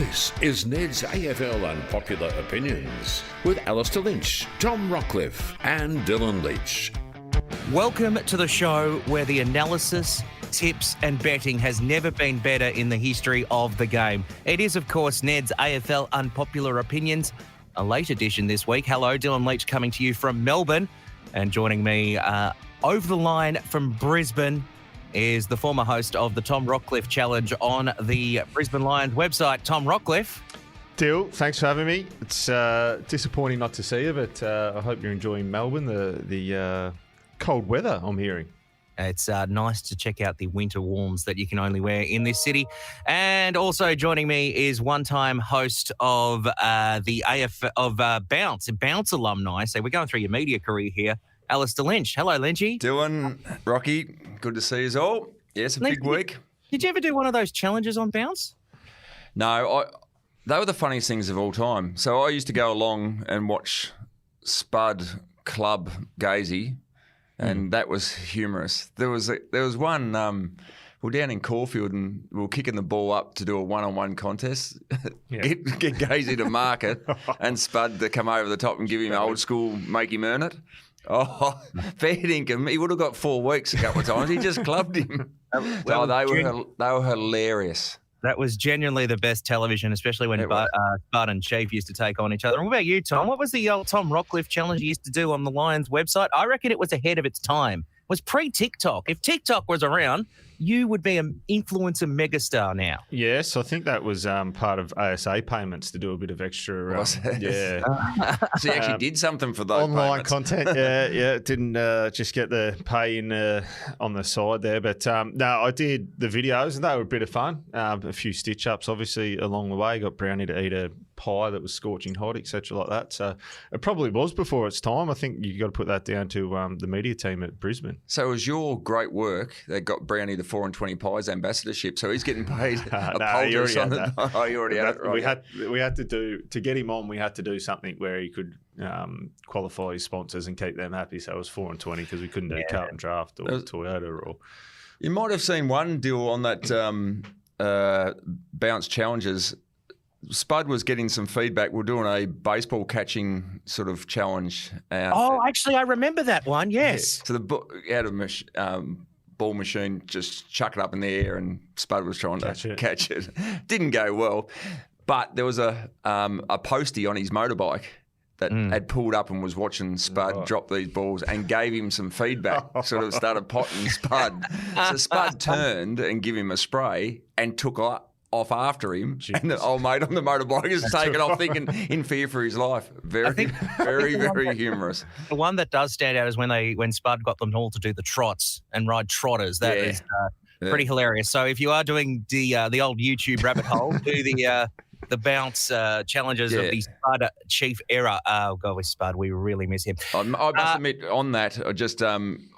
This is Ned's AFL Unpopular Opinions with Alastair Lynch, Tom Rockliff and Dylan Leach. Welcome to the show where the analysis, tips and betting has never been better in the history of the game. It is, of course, Ned's AFL Unpopular Opinions, a late edition this week. Hello, Dylan Leach coming to you from Melbourne, and joining me over the line from Brisbane is the former host of the Tom Rockliff Challenge on the Brisbane Lions website, Tom Rockliff. Dill, thanks for having me. It's disappointing not to see you, but I hope you're enjoying Melbourne, the cold weather I'm hearing. It's nice to check out the winter warms that you can only wear in this city. And also joining me is one-time host of the AFL of Bounce alumni. So we're going through your media career here, Alastair Lynch. Hello, Lynchy. Dylan, Rocky, good to see you all. Yes, a big week. Did you ever do one of those challenges on Bounce? No, they were the funniest things of all time. So I used to go along and watch Spud Club Gazy, and that was humorous. There was one, we were down in Caulfield and we were kicking the ball up to do a one-on-one contest, get Gazy to mark it, and Spud to come over the top and give him old school, make him earn it. Oh, fair dinkum. He would have got 4 weeks a couple of times. He just clubbed him. They were hilarious. That was genuinely the best television, especially when Bud and Chief used to take on each other. And what about you, Tom? What was the old Tom Rockliff challenge you used to do on the Lions website? I reckon it was ahead of its time. It was pre-TikTok. If TikTok was around, you would be an influencer megastar now. Yes, I think that was part of ASA payments to do a bit of extra. Yeah. So you actually did something for those online payments. content. Yeah. Didn't just get the pay in on the side there. But no, I did the videos and they were a bit of fun. A few stitch-ups, obviously, along the way. Got Brownie to eat a pie that was scorching hot, etc., like that. So it probably was before its time. I think you got to put that down to the media team at Brisbane. So it was your great work that got Brownie the 4 and 20 Pies ambassadorship. So he's getting paid a poultice on it. Oh, you already had it, right? We had to do, to get him on, we had to do something where he could qualify his sponsors and keep them happy. So it was 4 and 20 because we couldn't do Carlton Draft or Toyota or... You might have seen one deal on that Bounce Challenges. Spud was getting some feedback. We're doing a baseball catching sort of challenge. Actually, I remember that one, yes. Yeah. So had a ball machine, just chuck it up in the air, and Spud was trying to catch it. Didn't go well. But there was a postie on his motorbike that had pulled up and was watching Spud drop these balls and gave him some feedback, sort of started potting Spud. So Spud turned and gave him a spray and took off after him. Jeez. And the old mate on the motorbike is taken off thinking in fear for his life. Very humorous. The one that does stand out is when Spud got them all to do the trots and ride trotters. That is pretty hilarious. So if you are doing the old YouTube rabbit hole, do the bounce challenges of the Spud Chief era. Oh, God, with Spud, we really miss him. I must admit, on that,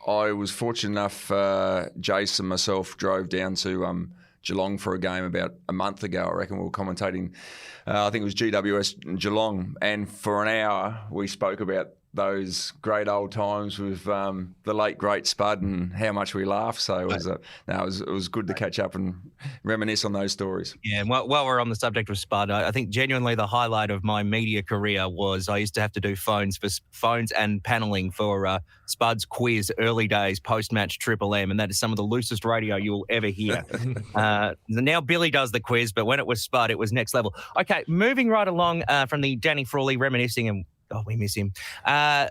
I was fortunate enough, Jace and myself drove down to Geelong for a game about a month ago, I reckon. We were commentating, I think it was GWS Geelong, and for an hour we spoke about those great old times with the late great Spud and how much we laughed. So it was good to catch up and reminisce on those stories. Yeah, and while we're on the subject of Spud, I think genuinely the highlight of my media career was I used to have to do phones and panelling for Spud's quiz early days, post-match Triple M, and that is some of the loosest radio you'll ever hear. Now Billy does the quiz, but when it was Spud, it was next level. Okay, moving right along from the Danny Frawley reminiscing and we miss him. I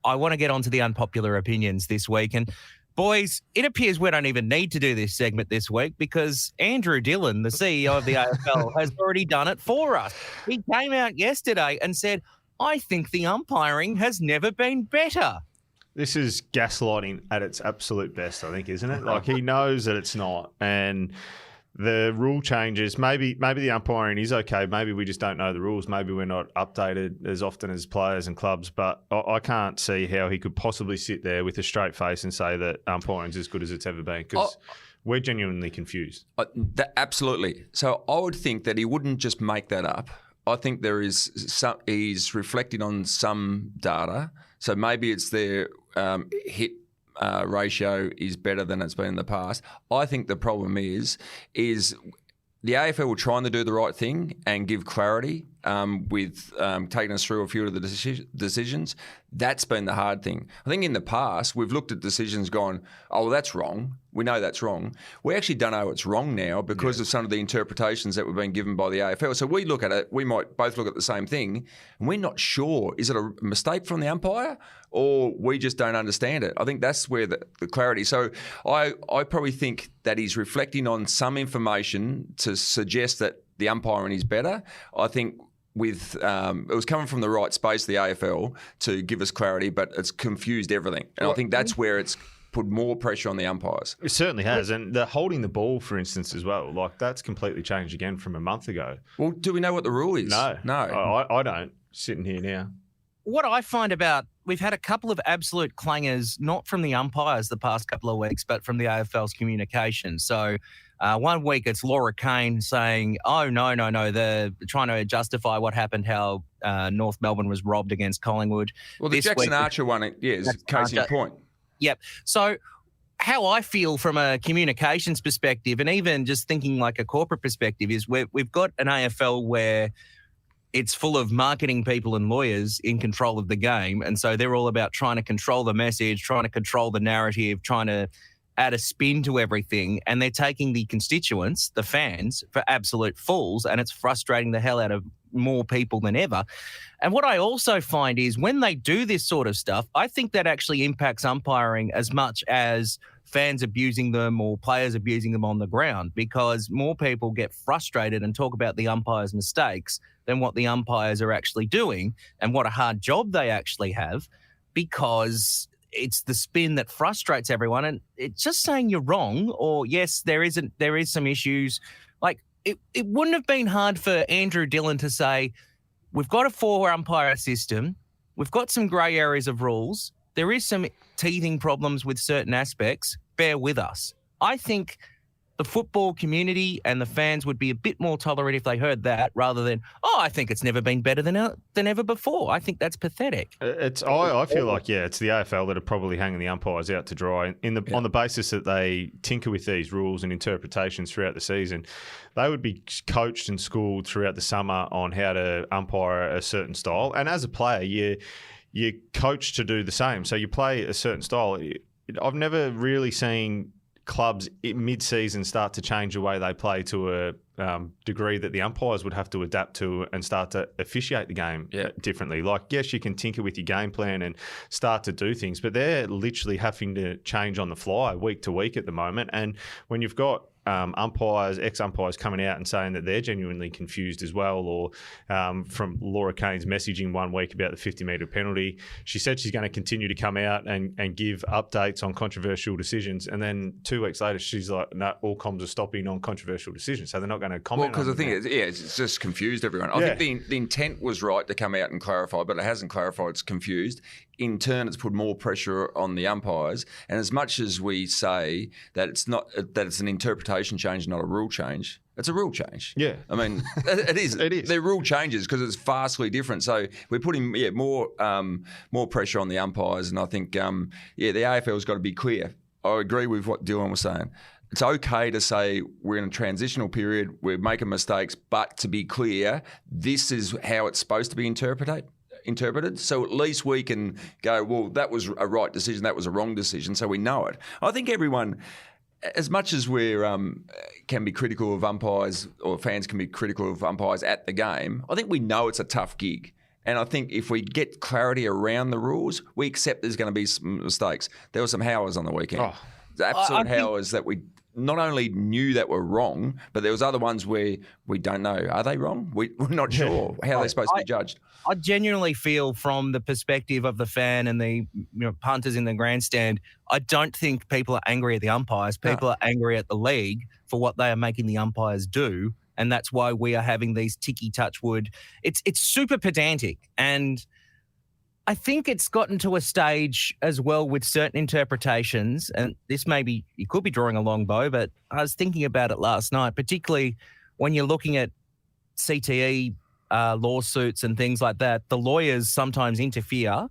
want to get on to the unpopular opinions this week. And, boys, it appears we don't even need to do this segment this week because Andrew Dillion, the CEO of the AFL, has already done it for us. He came out yesterday and said, I think the umpiring has never been better. This is gaslighting at its absolute best, I think, isn't it? Like, he knows that it's not. And the rule changes, maybe the umpiring is okay. Maybe we just don't know the rules. Maybe we're not updated as often as players and clubs. But I can't see how he could possibly sit there with a straight face and say that umpiring's as good as it's ever been because we're genuinely confused. Absolutely. So I would think that he wouldn't just make that up. I think he's reflecting on some data. So maybe it's their hit ratio is better than it's been in the past. I think the problem is the AFL were trying to do the right thing and give clarity with taking us through a few of the decisions. That's been the hard thing. I think in the past, we've looked at decisions going, oh, well, that's wrong. We know that's wrong. We actually don't know it's wrong now because of some of the interpretations that were being given by the AFL. So we look at it, we might both look at the same thing, and we're not sure. Is it a mistake from the umpire or we just don't understand it? I think that's where the clarity. So I probably think that he's reflecting on some information to suggest that the umpiring is better. I think it was coming from the right space, the AFL, to give us clarity, but it's confused everything. And I think that's where it's put more pressure on the umpires. It certainly has. And the holding the ball, for instance, as well, like that's completely changed again from a month ago. Well, do we know what the rule is? No. No. I don't, sitting here now. What I find about, we've had a couple of absolute clangers, not from the umpires the past couple of weeks, but from the AFL's communication. So 1 week it's Laura Kane saying, oh, no, they're trying to justify what happened, how North Melbourne was robbed against Collingwood. Well, the Jackson Archer one, is case in point. Yep. So how I feel from a communications perspective, and even just thinking like a corporate perspective, is we've got an AFL where it's full of marketing people and lawyers in control of the game. And so they're all about trying to control the message, trying to control the narrative, trying to add a spin to everything. And they're taking the constituents, the fans, for absolute fools. And it's frustrating the hell out of more people than ever. And what I also find is when they do this sort of stuff, I think that actually impacts umpiring as much as fans abusing them or players abusing them on the ground, because more people get frustrated and talk about the umpire's mistakes than what the umpires are actually doing and what a hard job they actually have, because it's the spin that frustrates everyone. And it's just saying you're wrong, or yes, there is some issues. Like it wouldn't have been hard for Andrew Dillion to say, we've got a 4-umpire system. We've got some grey areas of rules. There is some teething problems with certain aspects. Bear with us. I think the football community and the fans would be a bit more tolerant if they heard that, rather than, oh, I think it's never been better than ever before. I think that's pathetic. I feel like, it's the AFL that are probably hanging the umpires out to dry on the basis that they tinker with these rules and interpretations throughout the season. They would be coached and schooled throughout the summer on how to umpire a certain style. And as a player, you're coached to do the same. So you play a certain style. I've never really seen clubs mid-season start to change the way they play to a degree that the umpires would have to adapt to and start to officiate the game differently. Like, yes, you can tinker with your game plan and start to do things, but they're literally having to change on the fly week to week at the moment. And when you've got ex-umpires coming out and saying that they're genuinely confused as well, or from Laura Kane's messaging 1 week about the 50-metre penalty, she said she's going to continue to come out and give updates on controversial decisions, and then 2 weeks later she's like, no, all comms are stopping on controversial decisions, so they're not going to comment. Well, because the thing is, it's just confused everyone. I think the intent was right to come out and clarify, but it hasn't clarified, it's confused. In turn, it's put more pressure on the umpires. And as much as we say that it's an interpretation change, not a rule change, it's a rule change. Yeah, I mean, it is. It is. They're rule changes because it's vastly different. So we're putting more pressure on the umpires, and I think the AFL's got to be clear. I agree with what Dylan was saying. It's okay to say we're in a transitional period, we're making mistakes, but to be clear, this is how it's supposed to be interpreted. So at least we can go, well, that was a right decision, that was a wrong decision, so we know it. I think everyone, as much as we can be critical of umpires, or fans can be critical of umpires at the game, I think we know it's a tough gig. And I think if we get clarity around the rules, we accept there's going to be some mistakes. There were some howlers on the weekend. Oh, the absolute howlers that we not only knew that were wrong, but there was other ones where we don't know. Are they wrong? We're not sure how they're supposed to be judged. I genuinely feel, from the perspective of the fan and the punters in the grandstand, I don't think people are angry at the umpires. People are angry at the league for what they are making the umpires do, and that's why we are having these ticky touchwood. It's super pedantic, and I think it's gotten to a stage as well with certain interpretations, and this maybe you could be drawing a long bow, but I was thinking about it last night, particularly when you're looking at CTE lawsuits and things like that. The lawyers sometimes interfere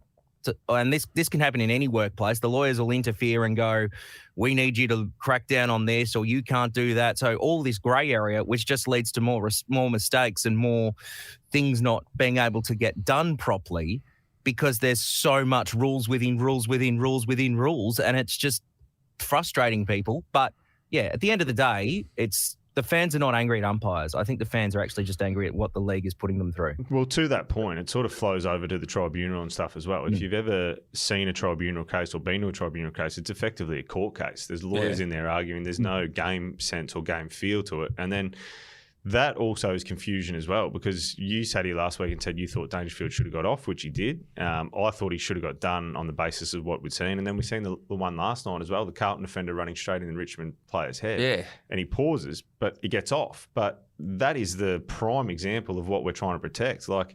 and this can happen in any workplace. The lawyers will interfere and go, we need you to crack down on this, or you can't do that. So all this grey area, which just leads to more mistakes and more things not being able to get done properly because there's so much rules within rules within rules within rules, and it's just frustrating people. But yeah, at the end of the day, the fans are not angry at umpires. I think the fans are actually just angry at what the league is putting them through. Well, to that point, it sort of flows over to the tribunal and stuff as well. If you've ever seen a tribunal case or been to a tribunal case, it's effectively a court case. There's lawyers in there arguing. There's no game sense or game feel to it. And then that also is confusion as well, because you sat here last week and said you thought Dangerfield should have got off, which he did. I thought he should have got done on the basis of what we'd seen. And then we've seen the one last night as well, the Carlton defender running straight in the Richmond player's head. Yeah. And he pauses, but he gets off. But that is the prime example of what we're trying to protect. Like,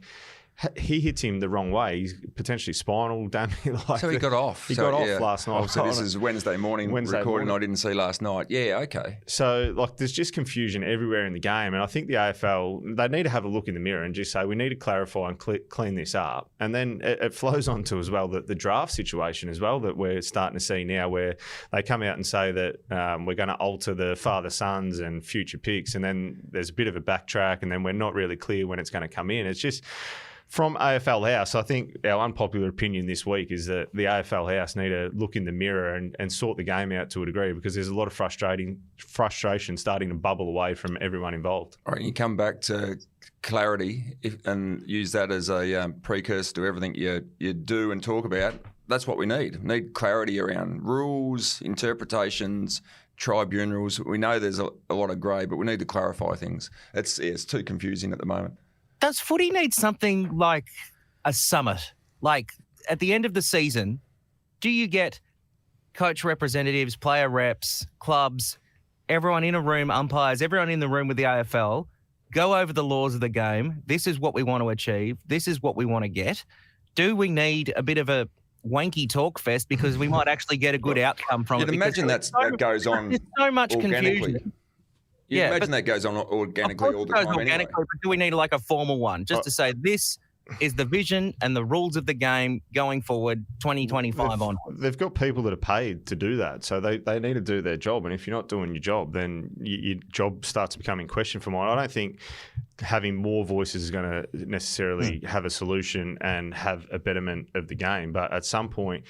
he hits him the wrong way. He's potentially spinal damage. So he got off. He got off last night. Oh, so this is Wednesday morning recording. I didn't see last night. Yeah, okay. So, like, there's just confusion everywhere in the game. And I think the AFL, they need to have a look in the mirror and just say, we need to clarify and clean this up. And then it flows on to as well the draft situation as well that we're starting to see now, where they come out and say that we're going to alter the father-sons and future picks. And then there's a bit of a backtrack, and then we're not really clear when it's going to come in. It's just... From AFL House, I think our unpopular opinion this week is that the AFL House need to look in the mirror and sort the game out to a degree, because there's a lot of frustration starting to bubble away from everyone involved. All right, you come back to clarity and use that as a precursor to everything you do and talk about. That's what we need. We need clarity around rules, interpretations, tribunals. We know there's a lot of grey, but we need to clarify things. It's too confusing at the moment. Does footy need something like a summit? Like, at the end of the season, do you get coach representatives, player reps, clubs, everyone in a room, umpires, everyone in the room with the AFL, go over the laws of the game? This is what we want to achieve. This is what we want to get. Do we need a bit of a wanky talk fest because we might actually get a good outcome from it? You'd imagine that goes on. There's so much confusion. Imagine that goes on organically all the time. Organically, but do we need like a formal one just to say this is the vision and the rules of the game going forward 2025 on? They've got people that are paid to do that, so they need to do their job. And if you're not doing your job, then your job starts to become in question for mine. I don't think having more voices is going to necessarily have a solution and have a betterment of the game. But at some point,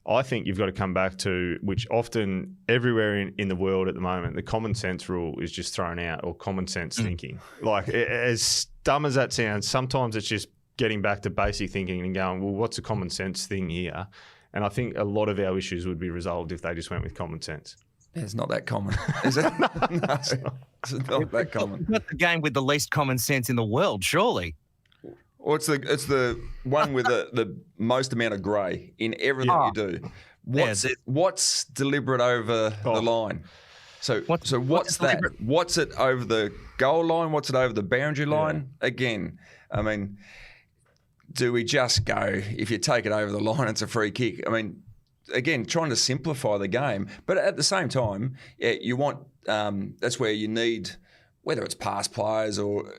I think you've got to come back to, which often everywhere in the world at the moment, the common sense rule is just thrown out, or common sense thinking. Like, as dumb as that sounds, sometimes it's just getting back to basic thinking and going, well, what's a common sense thing here? And I think a lot of our issues would be resolved if they just went with common sense. It's not that common, is it? No, it's not that common. It's not the game with the least common sense in the world, surely. Or it's the one with the most amount of grey in everything you do. What's deliberate over the line? So what's that? Deliberate? What's it over the goal line? What's it over the boundary line? Again, I mean, do we just go, if you take it over the line, it's a free kick? I mean, again, trying to simplify the game. But at the same time, you want that's where you need, whether it's past players or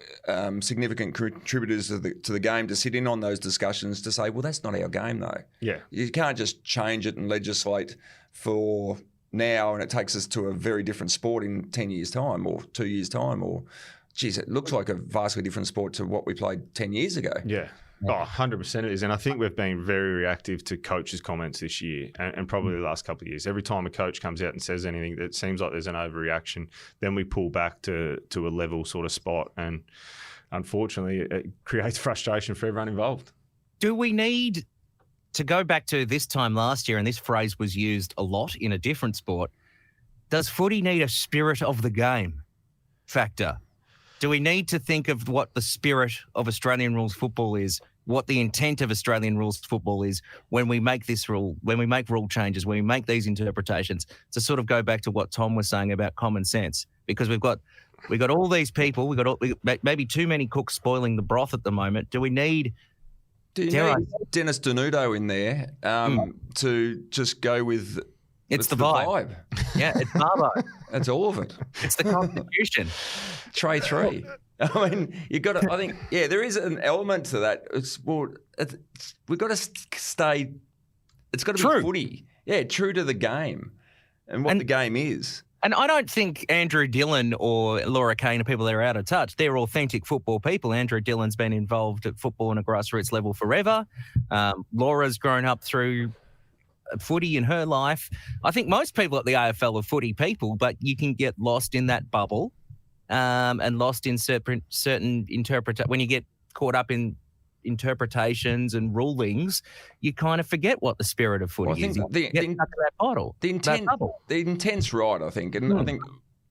significant contributors to the game, to sit in on those discussions to say, well, that's not our game, though. Yeah. You can't just change it and legislate for now and it takes us to a very different sport in 10 years' time or 2 years' time, or, geez, it looks like a vastly different sport to what we played 10 years ago. Yeah. Oh, 100% it is. And I think we've been very reactive to coaches' comments this year and probably the last couple of years. Every time a coach comes out and says anything that seems like there's an overreaction, then we pull back to a level sort of spot. And unfortunately, it creates frustration for everyone involved. Do we need to go back to this time last year, and this phrase was used a lot in a different sport, does footy need a spirit of the game factor? Do we need to think of what the spirit of Australian rules football is, what the intent of Australian rules football is when we make this rule, when we make rule changes, when we make these interpretations, to sort of go back to what Tom was saying about common sense? Because we've got all these people, we maybe too many cooks spoiling the broth at the moment. Do we need... Do you need Dennis Denudo in there to just go with... It's the vibe. Yeah, it's Barbo. That's all of it. It's the Constitution. Tray 3. I mean, you got to, I think, there is an element to that. It's, well, we've got to stay. It's got to True. be footy. Yeah, true to the game and what the game is. And I don't think Andrew Dillion or Laura Kane are people that are out of touch. They're authentic football people. Andrew Dillon's been involved at football on a grassroots level forever. Laura's grown up through footy in her life. I think most people at the AFL are footy people, but you can get lost in that bubble and lost in certain when you get caught up in interpretations and rulings, you kind of forget what the spirit of footy is. The intent's right, I think. And I think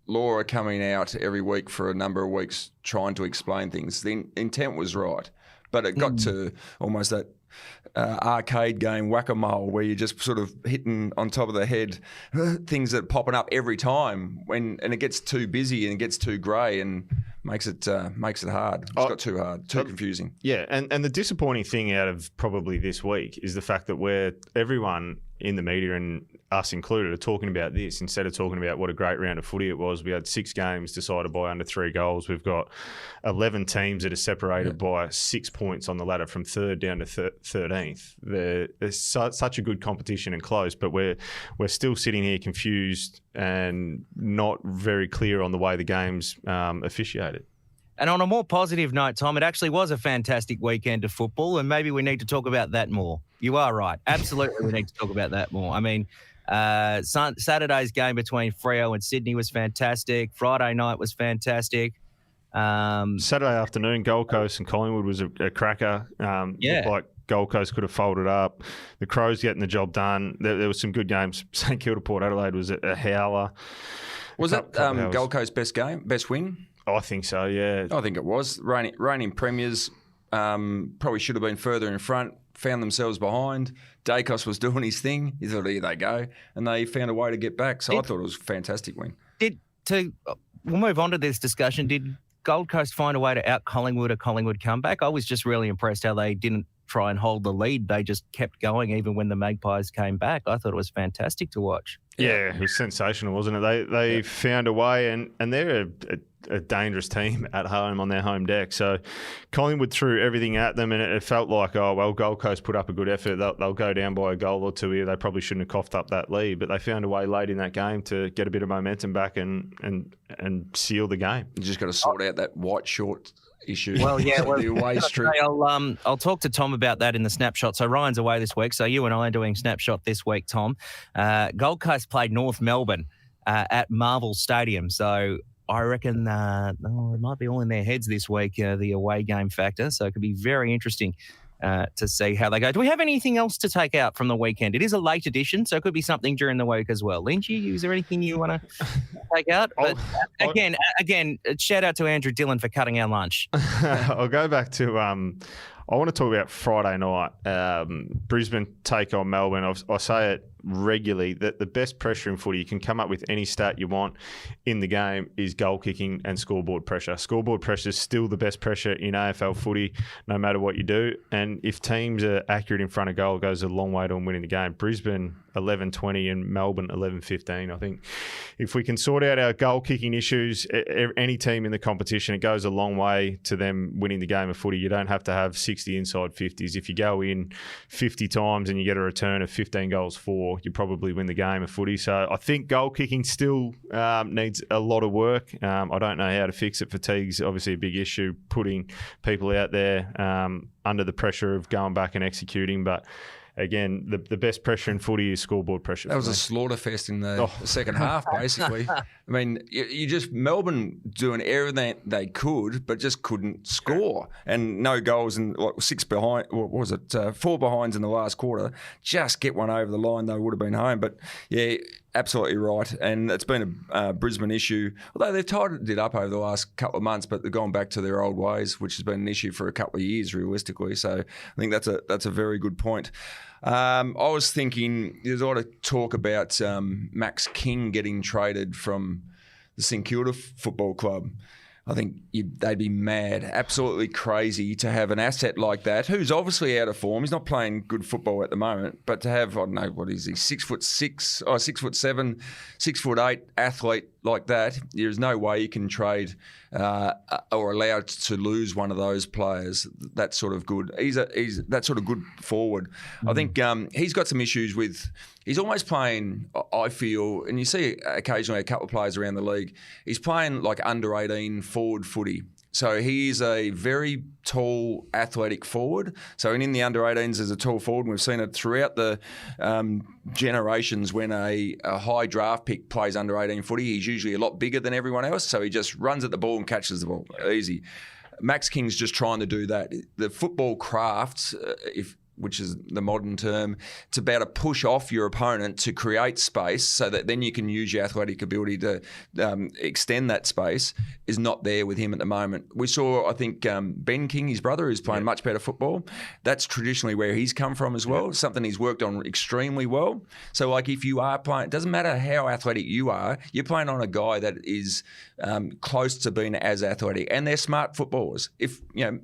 Laura coming out every week for a number of weeks trying to explain things, the intent was right. But it got to almost that arcade game whack-a-mole where you're just sort of hitting on top of the head things that are popping up every time and it gets too busy and it gets too grey and makes it hard. It's got too hard, too confusing. Yeah, and the disappointing thing out of probably this week is the fact that everyone in the media and us included are talking about this instead of talking about what a great round of footy it was. We had 6 games decided by under 3 goals. We've got 11 teams that are separated by 6 points on the ladder from 3rd down to 13th. There's such a good competition and close, but we're still sitting here confused and not very clear on the way the game's officiated. And on a more positive note, Tom, it actually was a fantastic weekend of football, and maybe we need to talk about that more. You are right. Absolutely, we need to talk about that more. I mean, Saturday's game between Freo and Sydney was fantastic. Friday night was fantastic. Saturday afternoon, Gold Coast and Collingwood was a cracker. Looked like Gold Coast could have folded up. The Crows getting the job done. There was some good games. St Kilda Port Adelaide was a howler. Was that Gold Coast's best win? I think so, yeah. I think it was. Reigning premiers probably should have been further in front, found themselves behind. Dacos was doing his thing. He thought, here they go. And they found a way to get back. So I thought it was a fantastic win. We'll move on to this discussion. Did Gold Coast find a way to out Collingwood a Collingwood comeback? I was just really impressed how they didn't try and hold the lead. They just kept going even when the Magpies came back. I thought it was fantastic to watch. Yeah, it was sensational, wasn't it? They found a way, and they're a dangerous team at home on their home deck. So Collingwood threw everything at them, and it felt like, Gold Coast put up a good effort. They'll go down by a goal or two here. They probably shouldn't have coughed up that lead, but they found a way late in that game to get a bit of momentum back and seal the game. You just got to sort out that white short issue. Well, yeah. The away strip. I'll talk to Tom about that in the Snapshot. So Ryan's away this week. So you and I are doing Snapshot this week, Tom. Gold Coast played North Melbourne at Marvel Stadium. So I reckon it might be all in their heads this week, the away game factor. So it could be very interesting to see how they go. Do we have anything else to take out from the weekend? It is a late edition, so it could be something during the week as well. Lynch, is there anything you want to take out? But again, shout out to Andrew Dillion for cutting our lunch. I'll go back to I want to talk about Friday night. Brisbane take on Melbourne. I say it regularly that the best pressure in footy, you can come up with any stat you want in the game, is goal kicking and scoreboard pressure. Scoreboard pressure is still the best pressure in AFL footy, no matter what you do. And if teams are accurate in front of goal, it goes a long way to winning the game. Brisbane 11-20 and Melbourne 11-15. I think if we can sort out our goal kicking issues, any team in the competition, it goes a long way to them winning the game of footy. You don't have to have 60 inside 50s. If you go in 50 times and you get a return of 15 goals for, you probably win the game of footy. So I think goal kicking still needs a lot of work. I don't know how to fix it. Fatigue's obviously a big issue, putting people out there under the pressure of going back and executing. But again, the best pressure in footy is scoreboard pressure. That was a slaughter fest in the second half, basically. I mean, you just Melbourne doing everything they could, but just couldn't score, and no goals and 6 behind. What was it? 4 behinds in the last quarter. Just get one over the line, they would have been home. But yeah, absolutely right, and it's been a Brisbane issue. Although they've tidied it up over the last couple of months, but they've gone back to their old ways, which has been an issue for a couple of years, realistically. So I think that's a very good point. I was thinking there's a lot of talk about Max King getting traded from the St Kilda Football Club. I think they'd be mad, absolutely crazy to have an asset like that, who's obviously out of form. He's not playing good football at the moment, but to have, I don't know, what is he, 6'6", 6'7", 6'8" athlete like that, there's no way you can trade or allow to lose one of those players. That's sort of good. He's that sort of good forward. I think he's got some issues with. He's almost playing, I feel, and you see occasionally a couple of players around the league. He's playing like under 18 forward footy. So he is a very tall, athletic forward. So in the under 18s as a tall forward, and we've seen it throughout the generations when a high draft pick plays under 18 footy, he's usually a lot bigger than everyone else. So he just runs at the ball and catches the ball. Easy. Max King's just trying to do that. The football craft, which is the modern term, it's about to push off your opponent to create space so that then you can use your athletic ability to extend that space, is not there with him at the moment. We saw, I think, Ben King, his brother, who's playing much better football. That's traditionally where he's come from as well, something he's worked on extremely well. So, like, if you are playing, it doesn't matter how athletic you are, you're playing on a guy that is close to being as athletic, and they're smart footballers. If,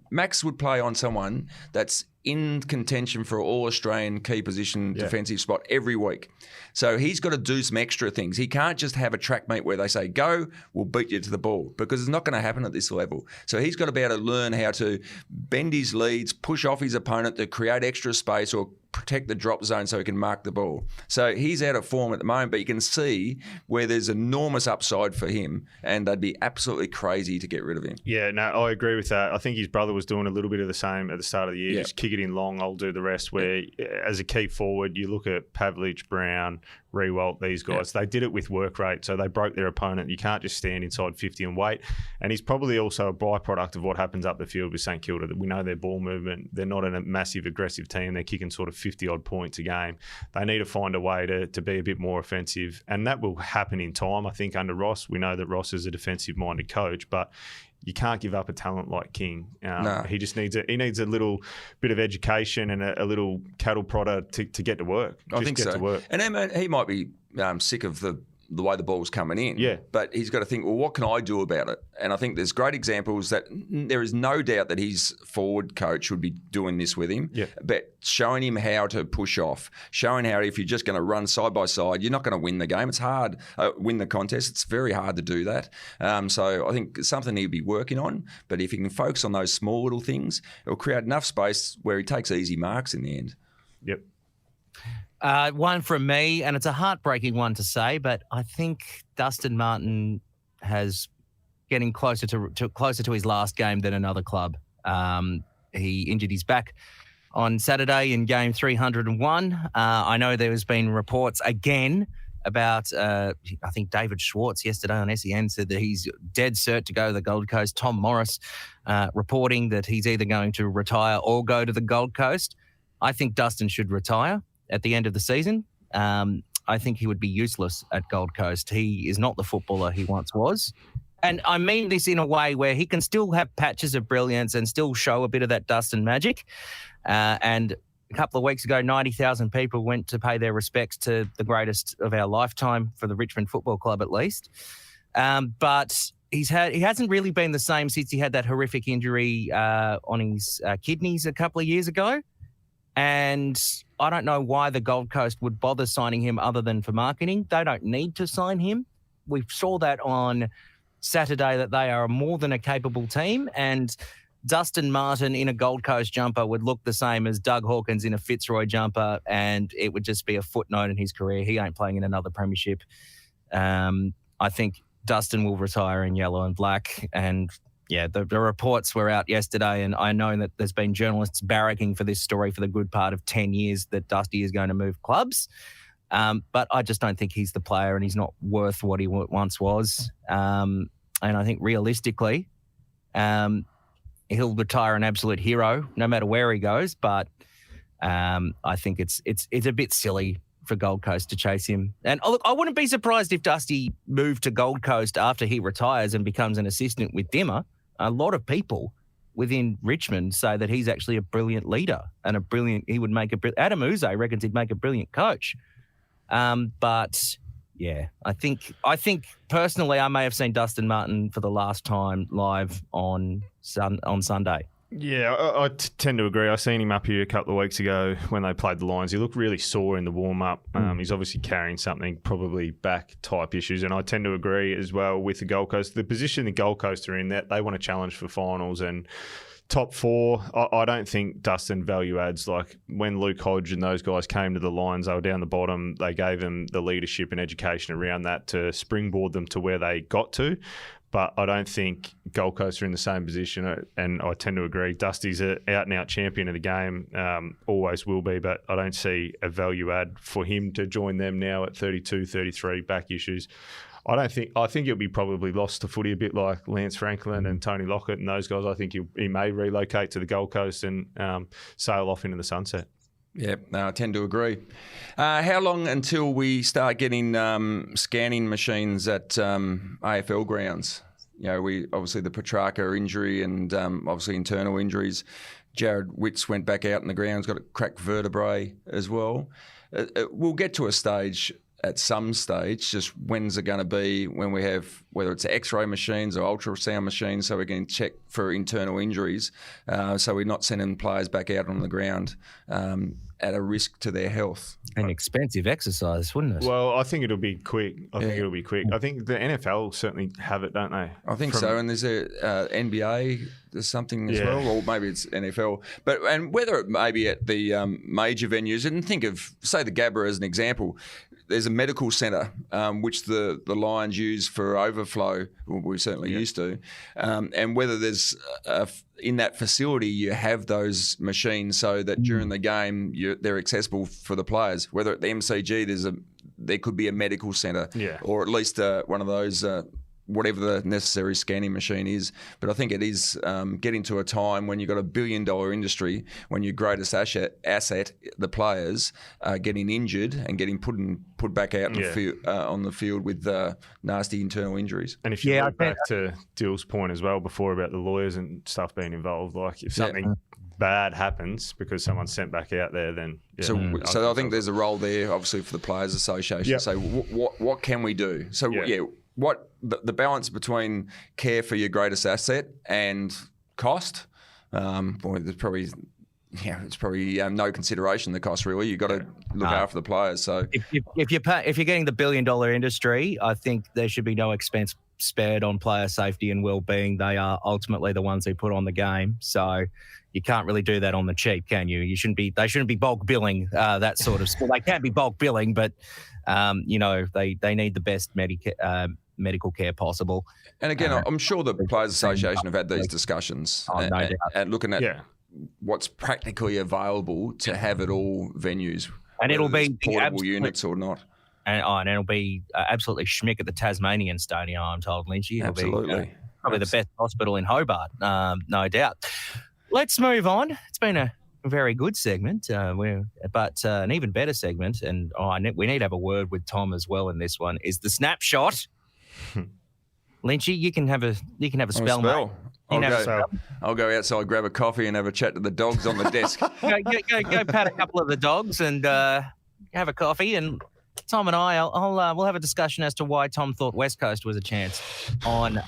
Max would play on someone that's in contention for All-Australian key position defensive spot every week. So he's got to do some extra things. He can't just have a track meet where they say, go, we'll beat you to the ball, because it's not going to happen at this level. So he's got to be able to learn how to bend his leads, push off his opponent to create extra space or protect the drop zone so he can mark the ball. So he's out of form at the moment, but you can see where there's enormous upside for him, and they'd be absolutely crazy to get rid of him. Yeah, no, I agree with that. I think his brother was doing a little bit of the same at the start of the year. Just kick it in long, I'll do the rest, where as a key forward, you look at Pavlich, Brown, Rewalt, these guys, they did it with work rate, so they broke their opponent. You can't just stand inside 50 and wait. And he's probably also a byproduct of what happens up the field with St Kilda. That we know their ball movement. They're not a massive aggressive team. They're kicking sort of 50-odd points a game. They need to find a way to be a bit more offensive, and that will happen in time. I think under Ross, we know that Ross is a defensive-minded coach, but you can't give up a talent like King. No. He just needs a little bit of education and a little cattle prodder to get to work. I think so. To work. And he might be sick of the way the ball's coming in. Yeah. But he's got to think, well, what can I do about it? And I think there's great examples that there is no doubt that his forward coach would be doing this with him. Yeah. But showing him how to push off, showing how if you're just going to run side by side, you're not going to win the game. It's hard, win the contest. It's very hard to do that. So I think it's something he'll be working on. But if he can focus on those small little things, it'll create enough space where he takes easy marks in the end. Yep. One from me, and it's a heartbreaking one to say, but I think Dustin Martin has getting closer to his last game than another club. He injured his back on Saturday in game 301. I know there has been reports again about, I think David Schwartz yesterday on SEN said that he's dead cert to go to the Gold Coast. Tom Morris reporting that he's either going to retire or go to the Gold Coast. I think Dustin should retire at the end of the season. I think he would be useless at Gold Coast. He is not the footballer he once was. And I mean this in a way where he can still have patches of brilliance and still show a bit of that Dustin magic. And a couple of weeks ago, 90,000 people went to pay their respects to the greatest of our lifetime for the Richmond Football Club, at least. But he hasn't really been the same since he had that horrific injury on his kidneys a couple of years ago. And I don't know why the Gold Coast would bother signing him other than for marketing. They don't need to sign him. We saw that on Saturday that they are more than a capable team, and Dustin Martin in a Gold Coast jumper would look the same as Doug Hawkins in a Fitzroy jumper, and it would just be a footnote in his career. He ain't playing in another premiership. I think Dustin will retire in yellow and black, and yeah, the reports were out yesterday, and I know that there's been journalists barracking for this story for the good part of 10 years that Dusty is going to move clubs. But I just don't think he's the player, and he's not worth what he once was. And I think realistically, he'll retire an absolute hero no matter where he goes. But I think it's a bit silly for Gold Coast to chase him. And look, I wouldn't be surprised if Dusty moved to Gold Coast after he retires and becomes an assistant with Dimmer. A lot of people within Richmond say that he's actually a brilliant leader and Adam Uze reckons he'd make a brilliant coach. But yeah, I think personally I may have seen Dustin Martin for the last time live on Sunday. Yeah, I tend to agree. I seen him up here a couple of weeks ago when they played the Lions. He looked really sore in the warm-up. He's obviously carrying something, probably back-type issues, and I tend to agree as well with the Gold Coast. The position the Gold Coast are in, that they want to challenge for finals and top four. I don't think Dustin value adds. Like when Luke Hodge and those guys came to the Lions, they were down the bottom. They gave them the leadership and education around that to springboard them to where they got to. But I don't think Gold Coast are in the same position, and I tend to agree. Dusty's an out-and-out champion of the game, always will be, but I don't see a value add for him to join them now at 32, 33, back issues. I think he'll be probably lost to footy a bit like Lance Franklin and Tony Lockett and those guys. I think he may relocate to the Gold Coast and sail off into the sunset. Yeah, no, I tend to agree. How long until we start getting scanning machines at AFL grounds? You know, we obviously the Petrarca injury and obviously internal injuries. Jared Witts went back out in the ground, got a cracked vertebrae as well. We'll get to a stage at some stage, just when's it going to be when we have, whether it's X-ray machines or ultrasound machines, so we can check for internal injuries, so we're not sending players back out on the ground at a risk to their health. An expensive exercise, wouldn't it? Well, I think it'll be quick. I think the NFL certainly have it, don't they? I think so. And there's a NBA, there's something as well, or maybe it's NFL. And whether it may be at the major venues, and think of, say, the Gabba as an example. There's a medical centre which the Lions use for overflow. Well, we certainly used to, and whether there's in that facility you have those machines so that during the game they're accessible for the players. Whether at the MCG there could be a medical centre, or at least one of those. Whatever the necessary scanning machine is. But I think it is getting to a time when you've got $1 billion industry, when your greatest asset, the players, are getting injured and getting put back out on the field with nasty internal injuries. And if you look back to Dill's point as well before about the lawyers and stuff being involved, like if something bad happens because someone's sent back out there, then so I think there's a role there, obviously, for the Players Association. So what can we do? So what the balance between care for your greatest asset and cost? There's probably it's probably no consideration the cost really. You've got to look after the players. So if you're getting the $1 billion industry, I think there should be no expense spared on player safety and well-being. They are ultimately the ones who put on the game. So you can't really do that on the cheap, can you? They shouldn't be bulk billing that sort of stuff. They can be bulk billing, but they need the best medical care possible. And again, I'm sure the Players Association have had these discussions and looking at what's practically available to have at all venues. And it'll be portable units or not. And it'll be absolutely schmick at the Tasmanian Stadium, I'm told, Lynchy. It'll be probably the best hospital in Hobart, no doubt. Let's move on. It's been a very good segment, but an even better segment, and we need to have a word with Tom as well in this one, is the Snapshot. Lynchy, you can have a spell, mate. I'll go outside, grab a coffee, and have a chat to the dogs on the desk. go pat a couple of the dogs and have a coffee. And Tom and we'll have a discussion as to why Tom thought West Coast was a chance on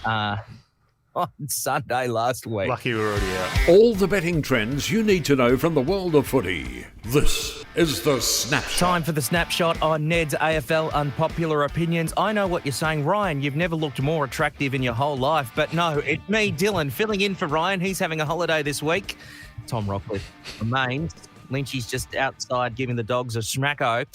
Sunday last week. Lucky we're already out. All the betting trends you need to know from the world of footy. This is the Snapshot. Time for the Snapshot on Neds AFL Unpopular Opinions. I know what you're saying, Ryan. You've never looked more attractive in your whole life. But no, it's me, Dylan, filling in for Ryan. He's having a holiday this week. Tom Rockliff remains. Lynchy's just outside giving the dogs a smacko.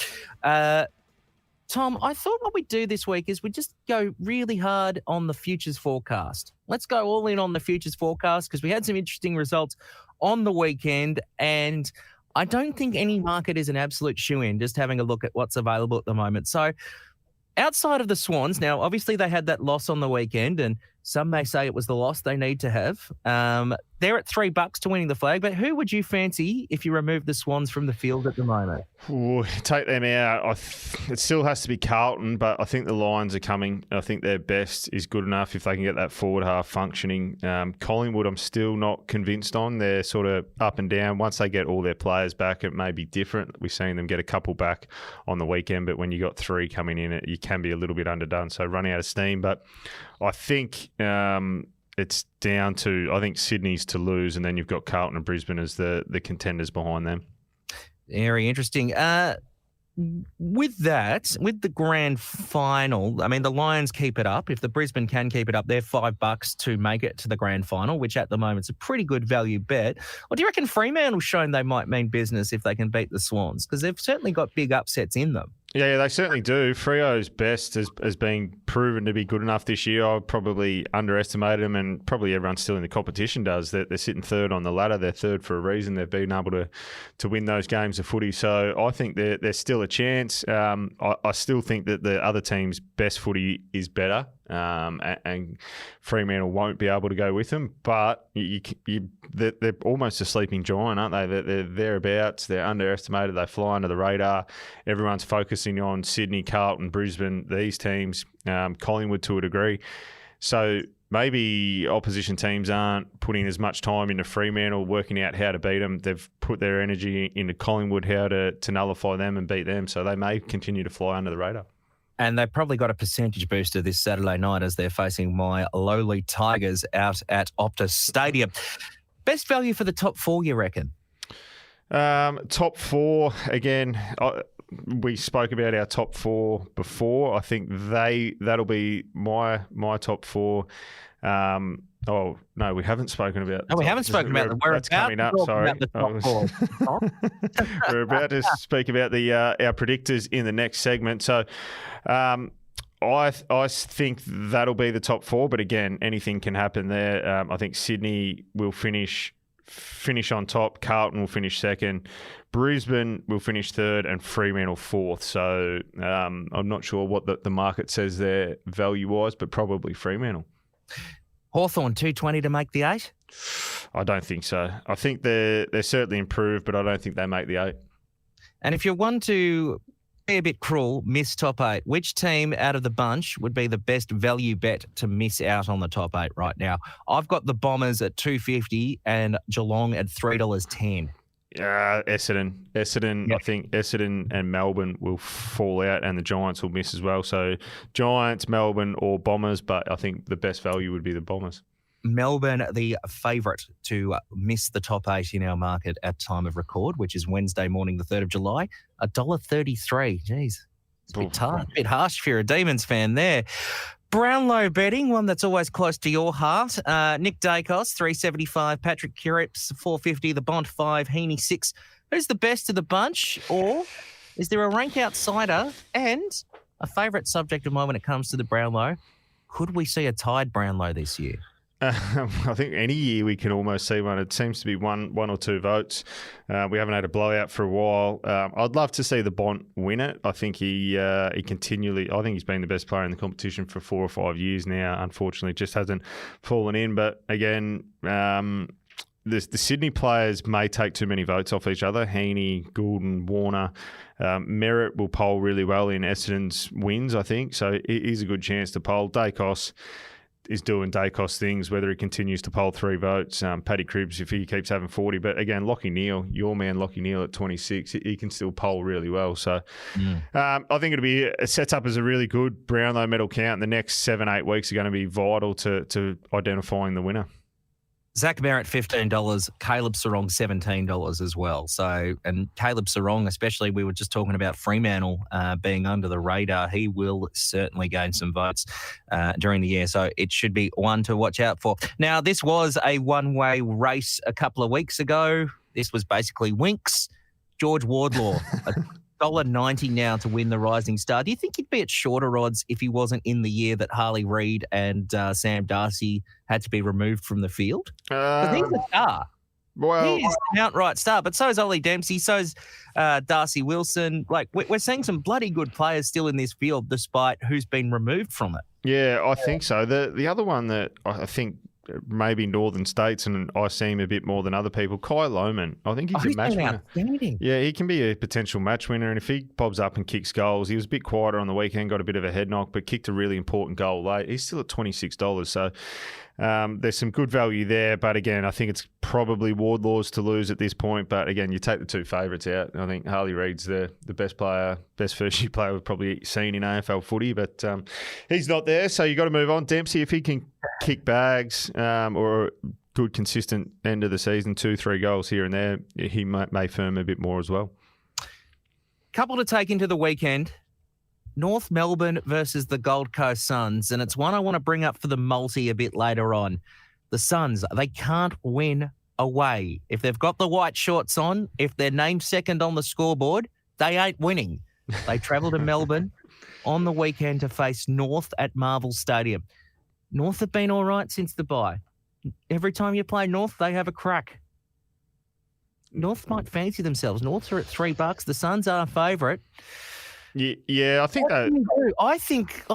Tom, I thought what we'd do this week is we'd just go really hard on the futures forecast. Let's go all in on the futures forecast because we had some interesting results on the weekend, and I don't think any market is an absolute shoo-in, just having a look at what's available at the moment. So outside of the Swans, now obviously they had that loss on the weekend, and some may say it was the loss they need to have. They're at $3 to winning the flag, but who would you fancy if you remove the Swans from the field at the moment? Ooh, take them out. It still has to be Carlton, but I think the Lions are coming. I think their best is good enough if they can get that forward half functioning. Collingwood, I'm still not convinced on. They're sort of up and down. Once they get all their players back, it may be different. We've seen them get a couple back on the weekend, but when you got three coming in, you can be a little bit underdone. So running out of steam. But I think it's down to, I think, Sydney's to lose, and then you've got Carlton and Brisbane as the contenders behind them. Very interesting. With the grand final, I mean, the Lions keep it up. If the Brisbane can keep it up, they're $5 to make it to the grand final, which at the moment is a pretty good value bet. Or do you reckon Fremantle's shown they might mean business if they can beat the Swans? Because they've certainly got big upsets in them. Yeah, they certainly do. Freo's best has been proven to be good enough this year. I probably underestimated them, and probably everyone still in the competition does. They're sitting third on the ladder. They're third for a reason. They've been able to win those games of footy. So I think there's still a chance. I still think that the other team's best footy is better, and Fremantle won't be able to go with them. But they're almost a sleeping giant, aren't they? They're thereabouts. They're underestimated. They fly under the radar. Everyone's focusing on Sydney, Carlton, Brisbane, these teams, Collingwood to a degree. So maybe opposition teams aren't putting as much time into Fremantle working out how to beat them. They've put their energy into Collingwood, how to nullify them and beat them. So they may continue to fly under the radar. And they've probably got a percentage booster this Saturday night as they're facing my lowly Tigers out at Optus Stadium. Best value for the top four, you reckon? Top four, again, we spoke about our top four before. I think that'll be my top four. Oh no, we haven't spoken about. No, we haven't spoken about them. We're that's coming up. Sorry, about the top four. We're about to speak about our predictors in the next segment. So, I think that'll be the top four. But again, anything can happen there. I think Sydney will finish on top. Carlton will finish second. Brisbane will finish third, and Fremantle fourth. So I'm not sure what the market says there value-wise, but probably Fremantle. Hawthorn, 220 to make the 8? I don't think so. I think they're certainly improved, but I don't think they make the 8. And if you're one to be a bit cruel, miss top 8, which team out of the bunch would be the best value bet to miss out on the top 8 right now? I've got the Bombers at $2.50 and Geelong at $3.10. Essendon. Yep. I think Essendon and Melbourne will fall out, and the Giants will miss as well. So Giants, Melbourne, or Bombers, but I think the best value would be the Bombers. Melbourne, the favourite to miss the top 8 in our market at time of record, which is Wednesday morning, the 3rd of July, $1.33. Jeez, it's a bit harsh if you're a Demons fan there. Brownlow betting, one that's always close to your heart. Nick Dacos, $3.75. Patrick Curips, $4.50. The Bont, $5. Heaney, $6. Who's the best of the bunch? Or is there a rank outsider? And a favourite subject of mine when it comes to the Brownlow, could we see a tied Brownlow this year? I think any year we can almost see one. It seems to be one or two votes. We haven't had a blowout for a while. I'd love to see the Bont win it. I think he continually. I think he's been the best player in the competition for 4 or 5 years now. Unfortunately, just hasn't fallen in. But again, the Sydney players may take too many votes off each other. Heaney, Goulden, Warner. Merritt will poll really well in Essendon's wins, I think. So it is a good chance to poll. Dacos is doing Dacos things, whether he continues to poll 3 votes. Paddy Cribs, if he keeps having 40. But again, Lachie Neale, your man Lachie Neale at 26, he can still poll really well. So I think it'll be set up as a really good Brownlow medal count. The next 7-8 weeks are going to be vital to identifying the winner. Zach Merritt, $15. Caleb Sarong, $17 as well. So, and Caleb Sarong, especially, we were just talking about Fremantle being under the radar. He will certainly gain some votes during the year. So it should be one to watch out for. Now, this was a one-way race a couple of weeks ago. This was basically Winks. George Wardlaw, $1.90 now to win the Rising Star. Do you think he'd be at shorter odds if he wasn't in the year that Harley Reid and Sam Darcy had to be removed from the field? Because he's a star. Well, he is an outright star, but so is Ollie Dempsey, so is Darcy Wilson. Like, we're seeing some bloody good players still in this field despite who's been removed from it. Yeah, I think so. The other one that I think maybe Northern States, and I see him a bit more than other people, Kai Lohmann. I think he's a match winner. Yeah, he can be a potential match winner, and if he bobs up and kicks goals, he was a bit quieter on the weekend, got a bit of a head knock, but kicked a really important goal late. He's still at $26, so there's some good value there, but again, I think it's probably Wardlaw's to lose at this point. But again, you take the two favourites out. I think Harley Reid's the best player, best first-year player we've probably seen in AFL footy, but he's not there. So you got to move on. Dempsey, if he can kick bags or good, consistent end of the season, 2-3 goals here and there, he may firm a bit more as well. Couple to take into the weekend. North Melbourne versus the Gold Coast Suns, and it's one I want to bring up for the multi a bit later on. The Suns, they can't win away. If they've got the white shorts on, if they're named second on the scoreboard, they ain't winning. They travel to Melbourne on the weekend to face North at Marvel Stadium. North have been all right since the bye. Every time you play North, they have a crack. North might fancy themselves. North are at $3. The Suns are a favourite. Yeah, I think that. I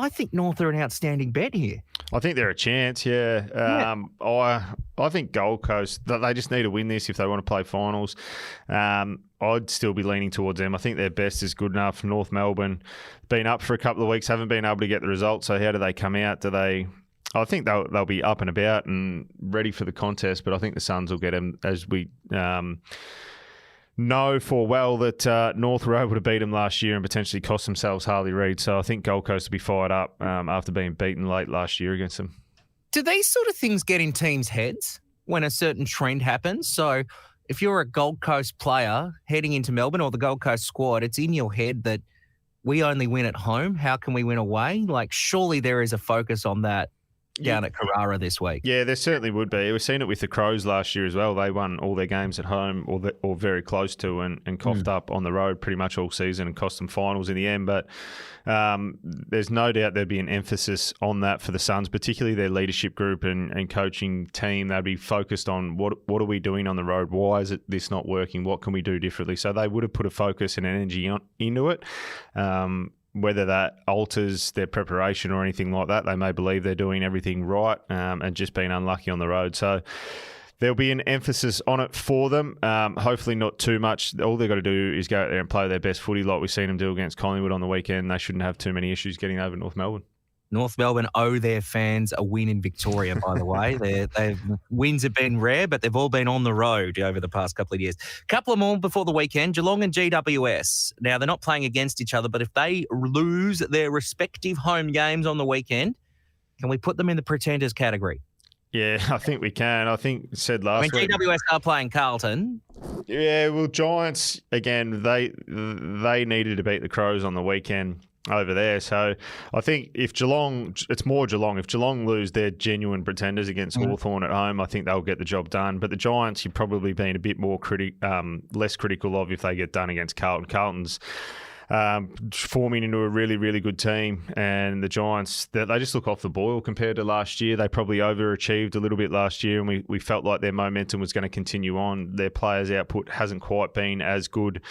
think North are an outstanding bet here. I think they're a chance. Yeah. I think Gold Coast, they just need to win this if they want to play finals. I'd still be leaning towards them. I think their best is good enough. North Melbourne been up for a couple of weeks, haven't been able to get the results. So how do they come out? I think they'll be up and about and ready for the contest. But I think the Suns will get them, as we know for well that North were able to beat them last year and potentially cost themselves Harley Reid. So I think Gold Coast will be fired up after being beaten late last year against them. Do these sort of things get in teams' heads when a certain trend happens? So if you're a Gold Coast player heading into Melbourne or the Gold Coast squad, it's in your head that we only win at home. How can we win away? Like, surely there is a focus on that down at Carrara this week. Yeah, there certainly would be. We've seen it with the Crows last year as well. They won all their games at home or very close to and coughed up on the road pretty much all season and cost them finals in the end. But there's no doubt there'd be an emphasis on that for the Suns, particularly their leadership group and coaching team. They'd be focused on what are we doing on the road? Why is this not working? What can we do differently? So they would have put a focus and energy into it. Whether that alters their preparation or anything like that, they may believe they're doing everything right and just being unlucky on the road. So there'll be an emphasis on it for them. Hopefully not too much. All they've got to do is go out there and play their best footy like we've seen them do against Collingwood on the weekend. They shouldn't have too many issues getting over North Melbourne. North Melbourne owe their fans a win in Victoria, by the way. Their wins have been rare, but they've all been on the road over the past couple of years. Couple of more before the weekend. Geelong and GWS. Now, they're not playing against each other, but if they lose their respective home games on the weekend, can we put them in the pretenders category? Yeah, I think we can. I think said last week. GWS are playing Carlton. Yeah, well, Giants, again, they needed to beat the Crows on the weekend over there. So I think if Geelong, it's more Geelong. If Geelong lose, they're genuine pretenders against Hawthorn at home. I think they'll get the job done. But the Giants, you've probably been a bit more less critical of if they get done against Carlton. Carlton's forming into a really, really good team, and the Giants, they just look off the boil compared to last year. They probably overachieved a little bit last year, and we felt like their momentum was going to continue on. Their players' output hasn't quite been as good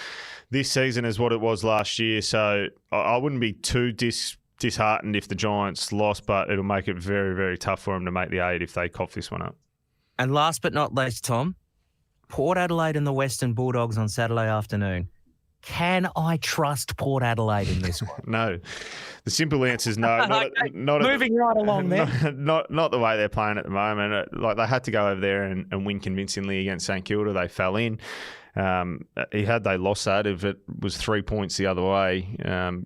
this season as what it was last year, so I wouldn't be too disheartened if the Giants lost, but it'll make it very, very tough for them to make the 8 if they cough this one up. And last but not least, Tom, Port Adelaide and the Western Bulldogs on Saturday afternoon. Can I trust Port Adelaide in this one? No. The simple answer is no. Moving right along there. Not the way they're playing at the moment. Like, they had to go over there and win convincingly against St Kilda. They fell in. Had they lost that, if it was 3 points the other way,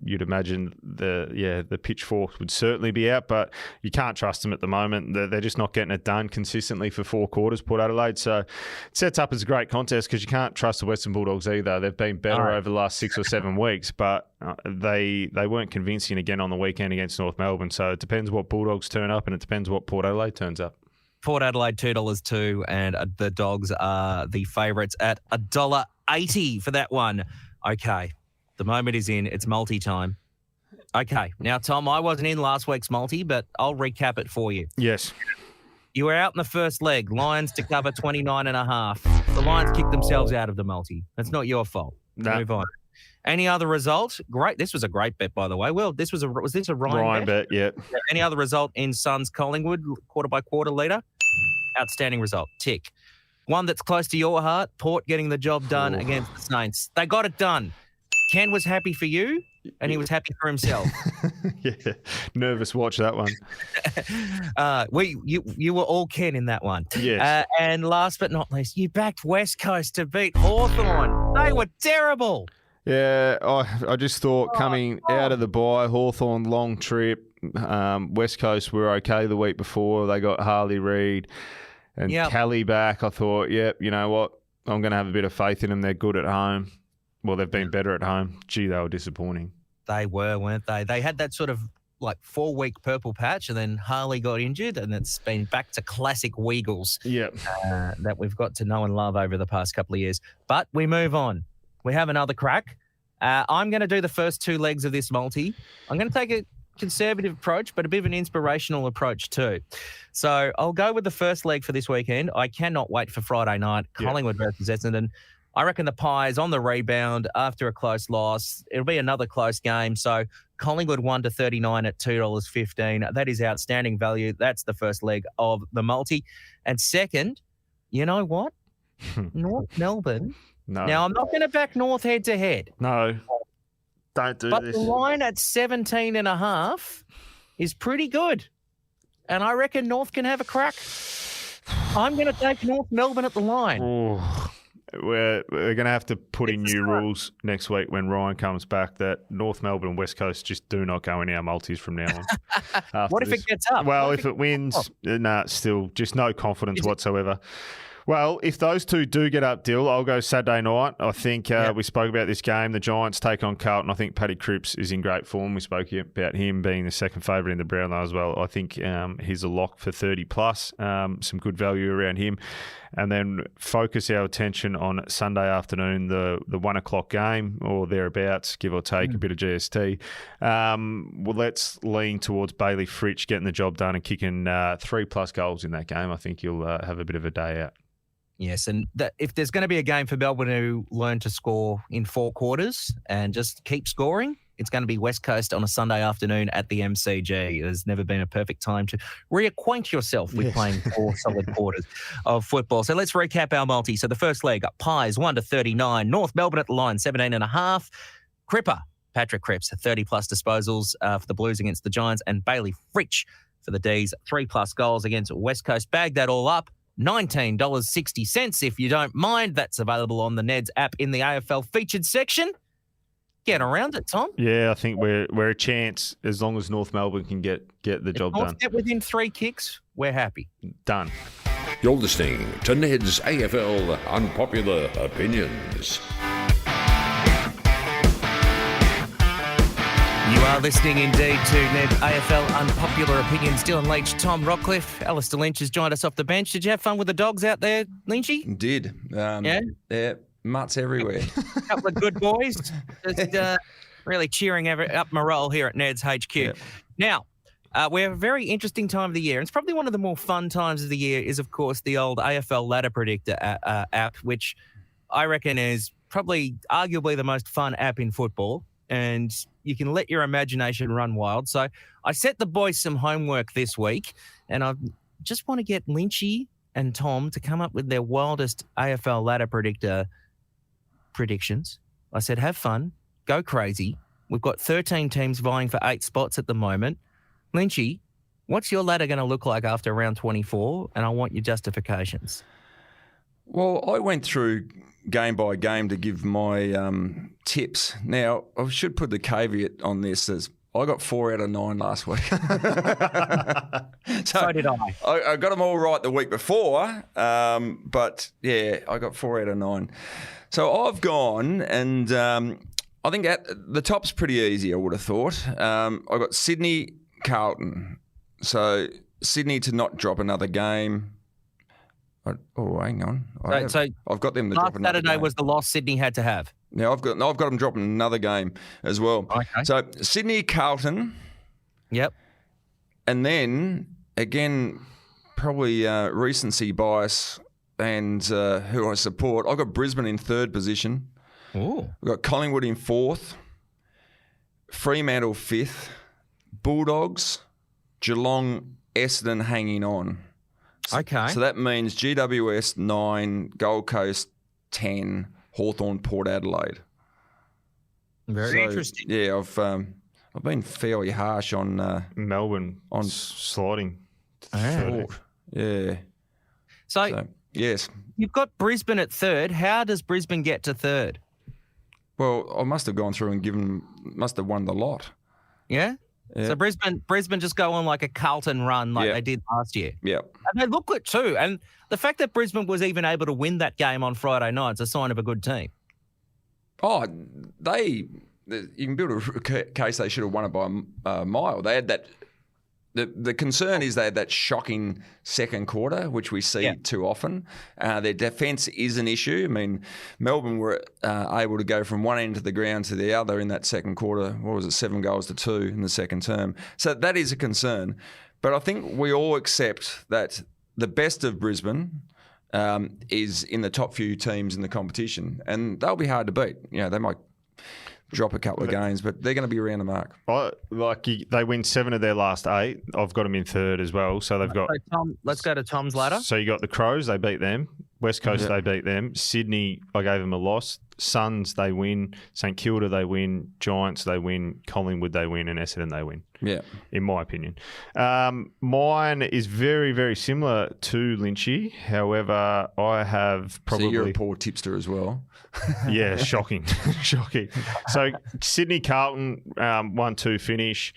you'd imagine the pitchforks would certainly be out, but you can't trust them at the moment. They're just not getting it done consistently for 4 quarters, Port Adelaide. So it sets up as a great contest because you can't trust the Western Bulldogs either. They've been better over the last 6 or 7 weeks, but they weren't convincing again on the weekend against North Melbourne. So it depends what Bulldogs turn up and it depends what Port Adelaide turns up. Port Adelaide, $2.02, and the Dogs are the favourites at $1.80 for that one. Okay, the moment is in. It's multi-time. Okay, now, Tom, I wasn't in last week's multi, but I'll recap it for you. Yes. You were out in the first leg, Lions to cover 29.5. The Lions kicked themselves out of the multi. That's not your fault. No. Move on. Any other result? Great. This was a great bet, by the way. Well, was this a Ryan bet? Yeah. Any other result in Suns Collingwood, quarter by quarter leader? Outstanding result. Tick. One that's close to your heart, Port getting the job done against the Saints. They got it done. Ken was happy for you, and he was happy for himself. Yeah, nervous watch that one. You were all Ken in that one. Yes. And last but not least, you backed West Coast to beat Hawthorn. They were terrible. Yeah, I just thought coming out of the bye, Hawthorn long trip. West Coast were okay the week before. They got Harley Reid and Kelly back. I thought, you know what? I'm going to have a bit of faith in them. They're good at home. Well, they've been better at home. Gee, they were disappointing. They were, weren't they? They had that sort of like 4-week purple patch, and then Harley got injured, and it's been back to classic Weagles that we've got to know and love over the past couple of years. But we move on. We have another crack. I'm going to do the first 2 legs of this multi. I'm going to take a conservative approach, but a bit of an inspirational approach too. So I'll go with the first leg for this weekend. I cannot wait for Friday night, Collingwood versus Essendon. I reckon the Pies on the rebound after a close loss. It'll be another close game. So Collingwood 1-39 at $2.15. That is outstanding value. That's the first leg of the multi. And second, you know what? North Melbourne. No. Now, I'm not going to back North head-to-head. No. Don't do but this. But the line at 17.5 is pretty good. And I reckon North can have a crack. I'm going to take North Melbourne at the line. Ooh. We're going to have to put in new rules next week when Ryan comes back that North Melbourne and West Coast just do not go in our multis from now on. What if it gets up? Well, if it wins, still just no confidence whatsoever. Well, if those two do get up, Dill, I'll go Saturday night. I think we spoke about this game. The Giants take on Carlton. I think Paddy Cripps is in great form. We spoke about him being the second favourite in the Brownlow as well. I think he's a lock for 30 plus. Some good value around him. And then focus our attention on Sunday afternoon, the 1 o'clock game or thereabouts, give or take a bit of GST. Well, let's lean towards Bailey Fritsch getting the job done and kicking 3+ goals in that game. I think you'll have a bit of a day out. Yes, and if there's going to be a game for Melbourne to learn to score in 4 quarters and just keep scoring, it's going to be West Coast on a Sunday afternoon at the MCG. There's never been a perfect time to reacquaint yourself with playing 4 solid quarters of football. So let's recap our multi. So the first leg, Pies 1-39, North Melbourne at the line 17.5, Cripper, Patrick Cripps 30+ disposals for the Blues against the Giants, and Bailey Fritsch for the D's 3+ goals against West Coast. Bag that all up. $19.60 if you don't mind. That's available on the Neds app in the AFL featured section. Get around it, Tom. Yeah, I think we're a chance as long as North Melbourne can get the job done. Get within 3 kicks, we're happy. Done. You're listening to Ned's AFL Unpopular Opinions. You are listening indeed to Ned's AFL Unpopular Opinions. Dylan Leach, Tom Rockliff, Alastair Lynch has joined us off the bench. Did you have fun with the dogs out there, Lynchy? Did. Yeah, mutts everywhere. A couple of good boys. Just really cheering up morale here at Ned's HQ. Yep. Now, we have a very interesting time of the year. And it's probably one of the more fun times of the year is, of course, the old AFL Ladder Predictor app, which I reckon is probably arguably the most fun app in football. And you can let your imagination run wild. So I set the boys some homework this week, and I just want to get Lynchy and Tom to come up with their wildest AFL Ladder Predictor predictions. I said, have fun, go crazy. We've got 13 teams vying for 8 spots at the moment. Lynchy, what's your ladder going to look like after round 24? And I want your justifications. Well, I went through game by game to give my tips. Now, I should put the caveat on this as I got 4 out of 9 last week. So did I. I got them all right the week before, but yeah, I got 4 out of 9. So I've gone and I think at the top's pretty easy, I would have thought. I got Sydney, Carlton. So Sydney to not drop another game. Oh, hang on. I've got them to drop another Saturday game. Was the loss Sydney had to have. Now I've got them dropping another game as well. Okay. So Sydney, Carlton. Yep. And then again, probably recency bias and who I support. I've got Brisbane in 3rd position. Ooh. We've got Collingwood in 4th. Fremantle 5th. Bulldogs, Geelong, Essendon hanging on. Okay. So that means GWS 9, Gold Coast 10, Hawthorn, Port Adelaide. Very interesting. Yeah, I've been fairly harsh on Melbourne on sliding. Yeah. So yes. You've got Brisbane at third. How does Brisbane get to third? Well, I must have gone through and must have won the lot. Yeah? Yeah. So Brisbane just go on like a Carlton run like they did last year. Yeah. And they look good too. And the fact that Brisbane was even able to win that game on Friday night is a sign of a good team. Oh, you can build a case they should have won it by a mile. They had that. The concern is they had that shocking second quarter, which we see too often. Their defence is an issue. I mean, Melbourne were able to go from one end of the ground to the other in that second quarter. What was it, 7 goals to 2 in the second term? So that is a concern. But I think we all accept that the best of Brisbane is in the top few teams in the competition, and they'll be hard to beat. They might drop a couple of games, but they're going to be around the mark. They win 7 of their last 8. I've got them in third as well. So they've got. So Tom, let's go to Tom's ladder. So you got the Crows, they beat them. West Coast, they beat them. Sydney, I gave them a loss. Suns, they win. St Kilda, they win. Giants, they win. Collingwood, they win. And Essendon, they win. Yeah, in my opinion. Mine is very, very similar to Lynchy. However, I have probably. So you're a poor tipster as well. Yeah, shocking. Shocking. So Sydney Carlton 1-2 finish.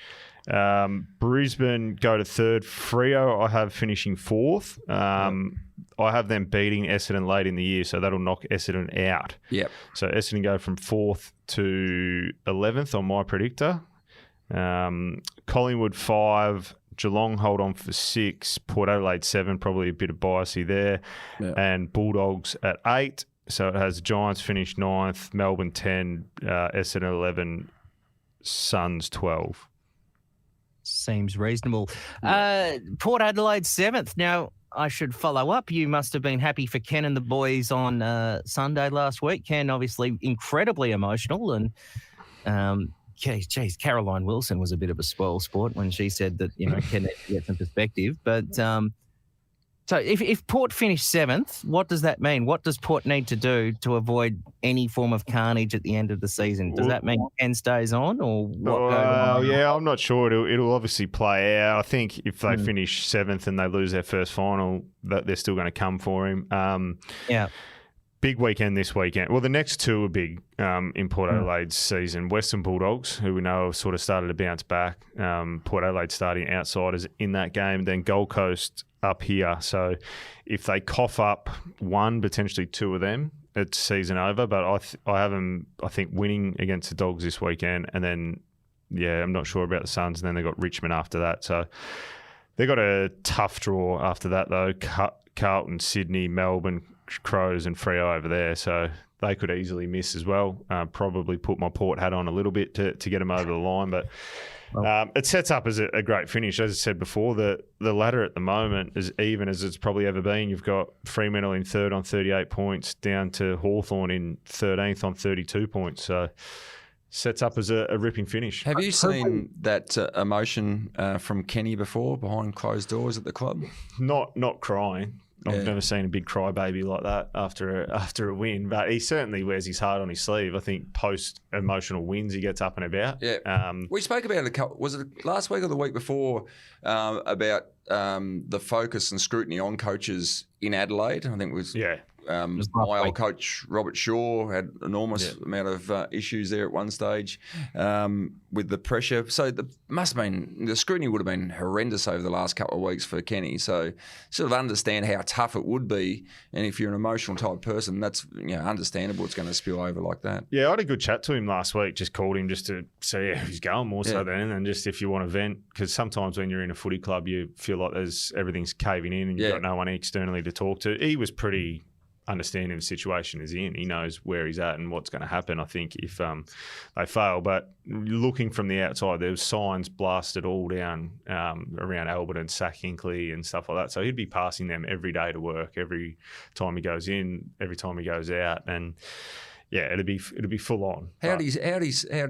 Brisbane go to third. Freo I have finishing fourth. I have them beating Essendon late in the year, so that'll knock Essendon out. Yep. So Essendon go from 4th to 11th on my predictor. Collingwood 5, Geelong hold on for 6, Port Adelaide 7, probably a bit of biasy there, and Bulldogs at 8. So it has Giants finish 9th, Melbourne 10, Essendon 11, Suns 12. Seems reasonable. Port Adelaide 7th. Now, I should follow up. You must have been happy for Ken and the boys on Sunday last week. Ken, obviously, incredibly emotional. And, geez, Caroline Wilson was a bit of a spoil sport when she said that, Ken needs to get some perspective. But so if Port finish 7th, what does that mean? What does Port need to do to avoid any form of carnage at the end of the season? Does that mean Ken stays on or what? Yeah, I'm not sure. It'll obviously play out. I think if they finish 7th and they lose their first final, that they're still going to come for him. Big weekend this weekend. Well, the next 2 are big in Port Adelaide's season. Western Bulldogs, who we know have sort of started to bounce back. Port Adelaide starting outsiders in that game. Then Gold Coast up here. So if they cough up 1, potentially 2 of them, it's season over. But I have them, I think, winning against the Dogs this weekend. And then, I'm not sure about the Suns. And then they got Richmond after that. So they got a tough draw after that, though. Carlton, Sydney, Melbourne, Crows and Freo over there, so they could easily miss as well. Probably put my Port hat on a little bit to get them over the line, but it sets up as a great finish. As I said before, the ladder at the moment is even as it's probably ever been. You've got Fremantle in third on 38 points, down to Hawthorn in 13th on 32 points. So sets up as a ripping finish. Have you seen that emotion from Kenny before behind closed doors at the club? Not crying. I've never seen a big crybaby like that after a win, but he certainly wears his heart on his sleeve. I think post-emotional wins, he gets up and about. Yeah. We spoke about it, was it last week or the week before, about the focus and scrutiny on coaches in Adelaide. I think it was my old coach, Robert Shaw, had enormous amount of issues there at one stage with the pressure. So the scrutiny would have been horrendous over the last couple of weeks for Kenny. So sort of understand how tough it would be. And if you're an emotional type person, that's understandable it's going to spill over like that. Yeah, I had a good chat to him last week. Just called him just to see how he's going more so then, and just if you want to vent. Because sometimes when you're in a footy club, you feel like everything's caving in and you've got no one externally to talk to. He was pretty understanding the situation he's in. He knows where he's at and what's going to happen, I think, if they fail. But looking from the outside, there was signs blasted all down around Albert and St Hinkley and stuff like that. So he'd be passing them every day to work, every time he goes in, every time he goes out. And it'd be full on. How'd he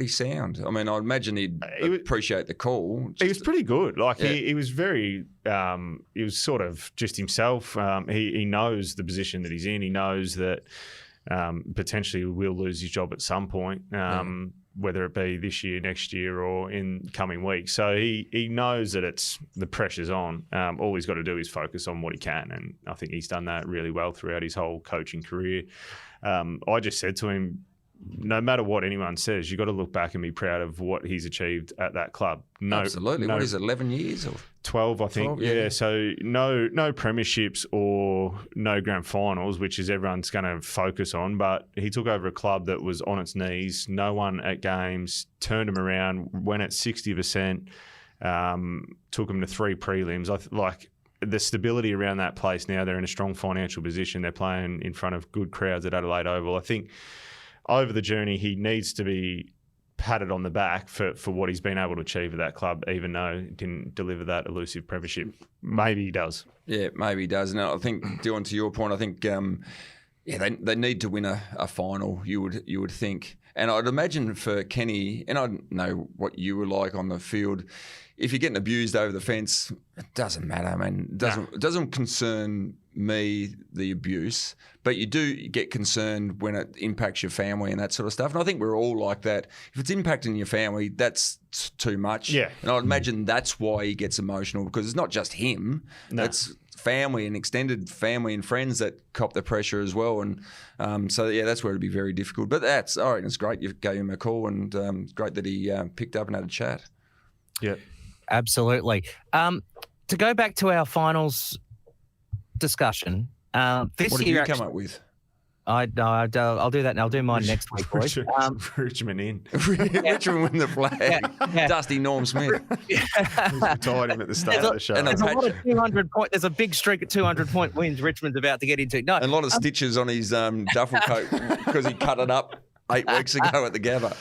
sound? I mean, I imagine he'd appreciate the call. He was pretty good. He was very. He was sort of just himself. He knows the position that he's in. He knows that potentially will lose his job at some point. whether it be this year, next year, or in coming weeks. So he knows that the pressure's on. All he's got to do is focus on what he can, and I think he's done that really well throughout his whole coaching career. I just said to him, no matter what anyone says, you've got to look back and be proud of what he's achieved at that club. Absolutely. What is it, 11 years? Or 12, I think. 12, yeah. So no premierships or no grand finals, which is everyone's going to focus on. But he took over a club that was on its knees, no one at games, turned them around, went at 60%, took them to 3 prelims. The stability around that place now, they're in a strong financial position. They're playing in front of good crowds at Adelaide Oval. I think over the journey, he needs to be patted on the back for what he's been able to achieve at that club, even though he didn't deliver that elusive premiership. Maybe he does. Yeah, maybe he does. And I think, Dylan, to your point, I think they need to win a final, you would think. And I'd imagine for Kenny, and I don't know what you were like on the field, if you're getting abused over the fence, it doesn't matter. I mean, it doesn't concern me, the abuse, but you do get concerned when it impacts your family and that sort of stuff. And I think we're all like that. If it's impacting your family, that's too much. Yeah. And I'd imagine that's why he gets emotional, because it's not just him. No. It's family and extended family and friends that cop the pressure as well. And that's where it'd be very difficult. But that's all right. It's great you gave him a call, and it's great that he picked up and had a chat. Yeah. Absolutely. To go back to our finals discussion, this what did year you come up with? I'll do that, and I'll do mine next week, boys. Richmond in. Richmond win the flag. Yeah. Dusty Norm Smith. Tied him at the start of the show. There's a lot of 200 point. There's a big streak of 200-point wins Richmond's about to get into. No, and a lot of stitches on his duffel coat because he cut it up 8 weeks ago at the Gabba.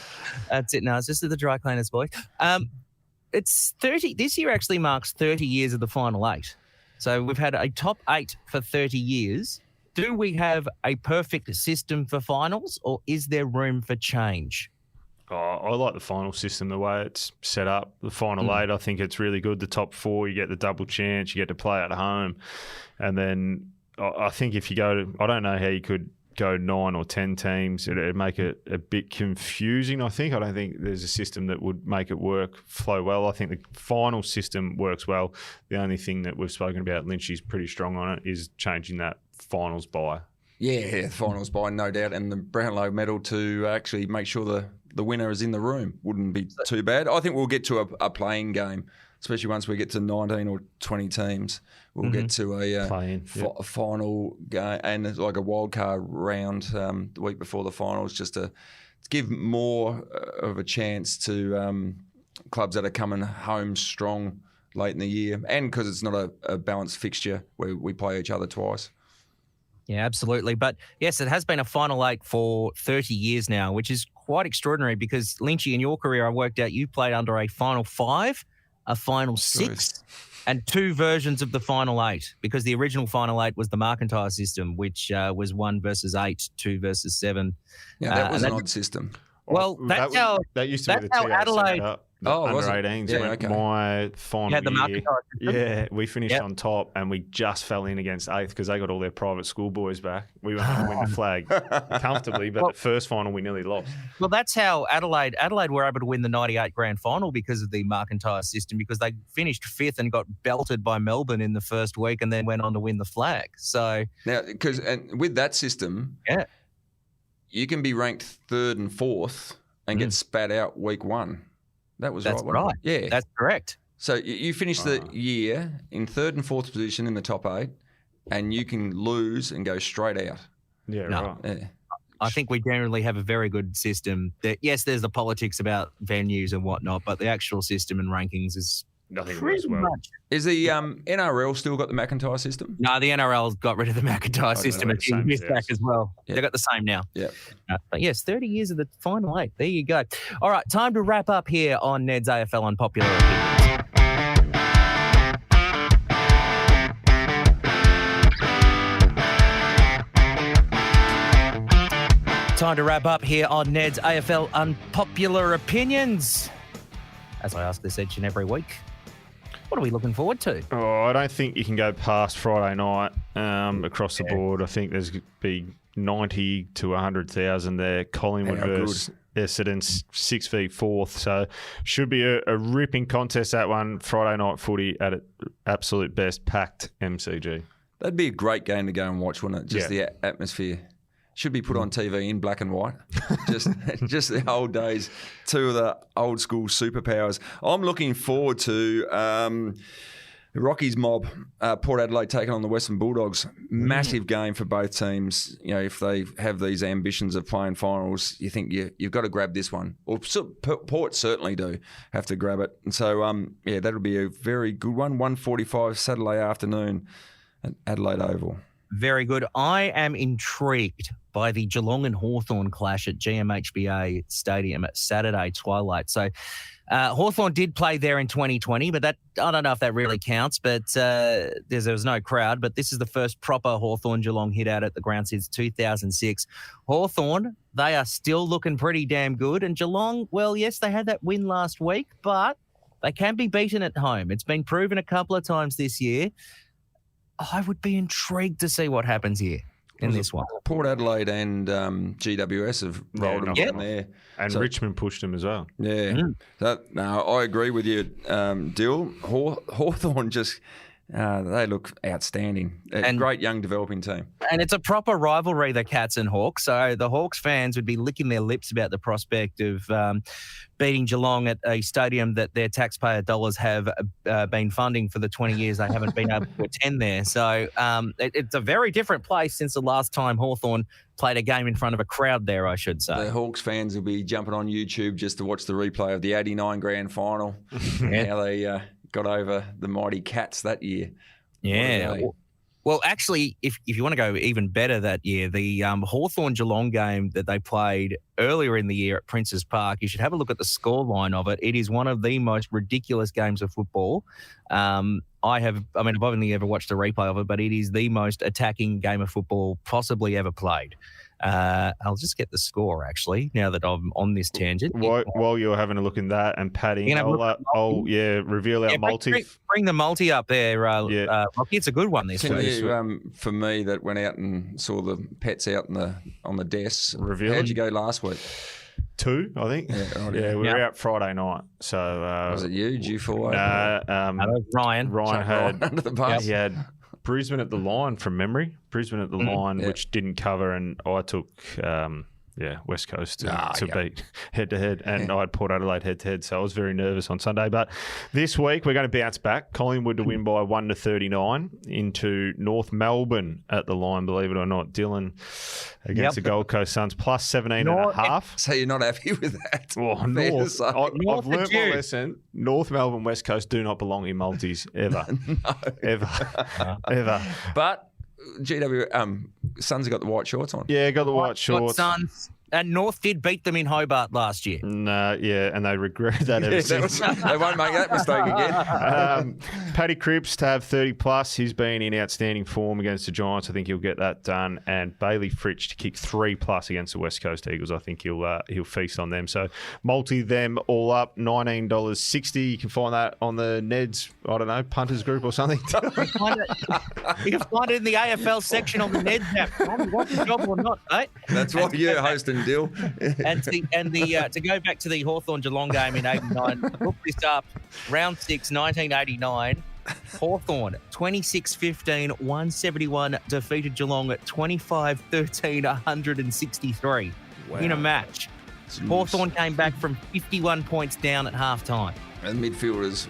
That's it. No, it's just the dry cleaners, boys. It's 30. This year actually marks 30 years of the final 8. So we've had a top 8 for 30 years. Do we have a perfect system for finals, or is there room for change? Oh, I like the final system, the way it's set up. The final 8, I think it's really good. The top 4, you get the double chance, you get to play at home. And then I think if you I don't know how you could go 9 or 10 teams, it'd make it a bit confusing, I think. I don't think there's a system that would make it flow well. I think the final system works well. The only thing that we've spoken about, Lynch is pretty strong on it, is changing that finals bye. Yeah, finals bye, no doubt. And the Brownlow medal to actually make sure the winner is in the room wouldn't be too bad. I think we'll get to a playing game, especially once we get to 19 or 20 teams. We'll get to a final game and like a wild card round the week before the finals, just to give more of a chance to clubs that are coming home strong late in the year, and because it's not a balanced fixture where we play each other twice. Yeah, absolutely. But yes, it has been a final 8 for 30 years now, which is quite extraordinary because, Lynchy, in your career, I worked out you played under a final 5, a final 6, and 2 versions of the final 8, because the original final 8 was the McIntyre system, which was 1 versus 8, 2 versus 7. Yeah, that was an odd system. Well, that used to be the TA Adelaide. Under 18s. Yeah, okay. My final year. Yeah, we finished on top, and we just fell in against 8th because they got all their private school boys back. We went to win the flag comfortably, but the first final we nearly lost. Well, that's how Adelaide were able to win the 98 grand final, because of the McIntyre system, because they finished 5th and got belted by Melbourne in the first week and then went on to win the flag. So now, and with that system, you can be ranked 3rd and 4th and get spat out week 1. That's right. Yeah. That's correct. So you finish the year in 3rd and 4th position in the top 8, and you can lose and go straight out. Yeah, right. Yeah. I think we generally have a very good system. Yes, there's the politics about venues and whatnot, but the actual system and rankings is nothing pretty well. much. Is the NRL still got the McIntyre system? No, the NRL's got rid of the McIntyre system and missed back as well. Yeah. They've got the same now. Yeah. But yes, 30 years of the final 8. There you go. All right, time to wrap up here on Ned's AFL Unpopular Opinions. Time to wrap up here on Ned's AFL Unpopular Opinions. As I ask this each and every week, what are we looking forward to? Oh, I don't think you can go past Friday night across the board. I think there's be 90 to 100,000 there. Collingwood versus Essendon's 6v4th. So should be a ripping contest, that one. Friday night footy at its absolute best, packed MCG. That'd be a great game to go and watch, wouldn't it? Just the atmosphere. Should be put on TV in black and white. just the old days. Two of the old school superpowers. I'm looking forward to Rocky's mob, Port Adelaide taking on the Western Bulldogs. Massive game for both teams. You know, if they have these ambitions of playing finals, you think you've got to grab this one. Or Port certainly do have to grab it. And so, that'll be a very good one. 1:45 Saturday afternoon at Adelaide Oval. Very good. I am intrigued by the Geelong and Hawthorn clash at GMHBA Stadium at Saturday twilight. So Hawthorn did play there in 2020, but that I don't know if that really counts, but there was no crowd. But this is the first proper Hawthorn-Geelong hit out at the ground since 2006. Hawthorn, they are still looking pretty damn good. And Geelong, well, yes, they had that win last week, but they can be beaten at home. It's been proven a couple of times this year. I would be intrigued to see what happens here in this one. Port Adelaide and GWS have rolled them from there. And Richmond pushed them as well. Yeah. No, I agree with you, Dill. Hawthorn just... they look outstanding. A great young developing team. And it's a proper rivalry, the Cats and Hawks. So the Hawks fans would be licking their lips about the prospect of beating Geelong at a stadium that their taxpayer dollars have been funding for the 20 years they haven't been able to attend there. So it's a very different place since the last time Hawthorn played a game in front of a crowd there, I should say. The Hawks fans will be jumping on YouTube just to watch the replay of the 89 grand final. How they... got over the mighty Cats that year. Yeah. Well, actually, if you want to go even better that year, the Hawthorn-Geelong game that they played earlier in the year at Princes Park, you should have a look at the scoreline of it. It is one of the most ridiculous games of football. I've only ever watched a replay of it, but it is the most attacking game of football possibly ever played. I'll just get the score, actually, now that I'm on this tangent. While you're having a look in that and padding, I'll reveal our multi. Bring the multi up there, Rocky. It's a good one this week. For me, that went out and saw the pets out on the desks. Reveal. How'd you go last week? 2, I think. We were out Friday night. So was it you? Did you fall over? Ryan. Ryan had under the bus. He had Brisbane at the line from memory. Brisbane at the line, which didn't cover, and I took West Coast to beat head-to-head, and I had Port Adelaide head-to-head, so I was very nervous on Sunday. But this week, we're going to bounce back. Collingwood to win by 1-39 into North Melbourne at the line, believe it or not. Dylan against the Gold Coast Suns, plus 17.5. So you're not happy with that? Well, North, I've learned my lesson. North Melbourne, West Coast do not belong in multis, ever. No. Ever. But... Suns have got the white shorts on. Yeah, got the white shorts. Suns. And North did beat them in Hobart last year. No, and they regret that ever since. They won't make that mistake again. Paddy Cripps to have 30+. He's been in outstanding form against the Giants. I think he'll get that done. And Bailey Fritsch to kick 3+ against the West Coast Eagles. I think he'll feast on them. So multi them all up, $19.60. You can find that on the Neds, I don't know, punters group or something. You can find it in the AFL section on the Neds app. What's the job or not, mate? That's what you're hosting. Deal. To go back to the Hawthorn-Geelong game in 89, look this up, round 6, 1989, Hawthorn 26-15, 171, defeated Geelong at 25-13, 163 in a match. Jeez. Hawthorn came back from 51 points down at halftime. And midfielders,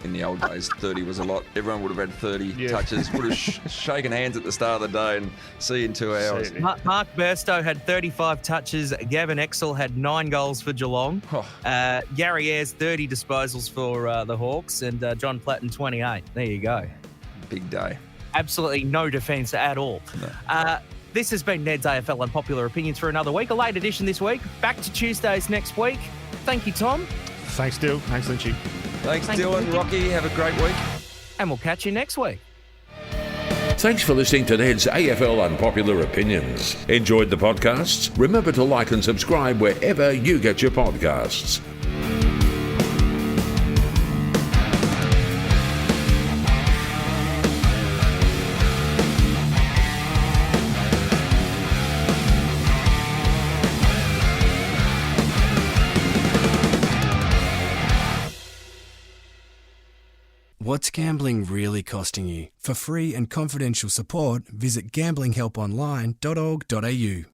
in the old days, 30 was a lot. Everyone would have had 30 touches, would have shaken hands at the start of the day and see you in 2 hours. Mark Burstow had 35 touches. Gavin Exel had 9 goals for Geelong. Gary Ayres, 30 disposals for the Hawks. And John Platten, 28. There you go. Big day. Absolutely no defence at all. No. This has been Ned's AFL Unpopular Opinions for another week. A late edition this week. Back to Tuesdays next week. Thank you, Tom. Thanks, Dill. Thanks, Lynchy. Thanks, Dylan. Rocky, have a great week. And we'll catch you next week. Thanks for listening to Ned's AFL Unpopular Opinions. Enjoyed the podcasts? Remember to like and subscribe wherever you get your podcasts. What's gambling really costing you? For free and confidential support, visit gamblinghelponline.org.au.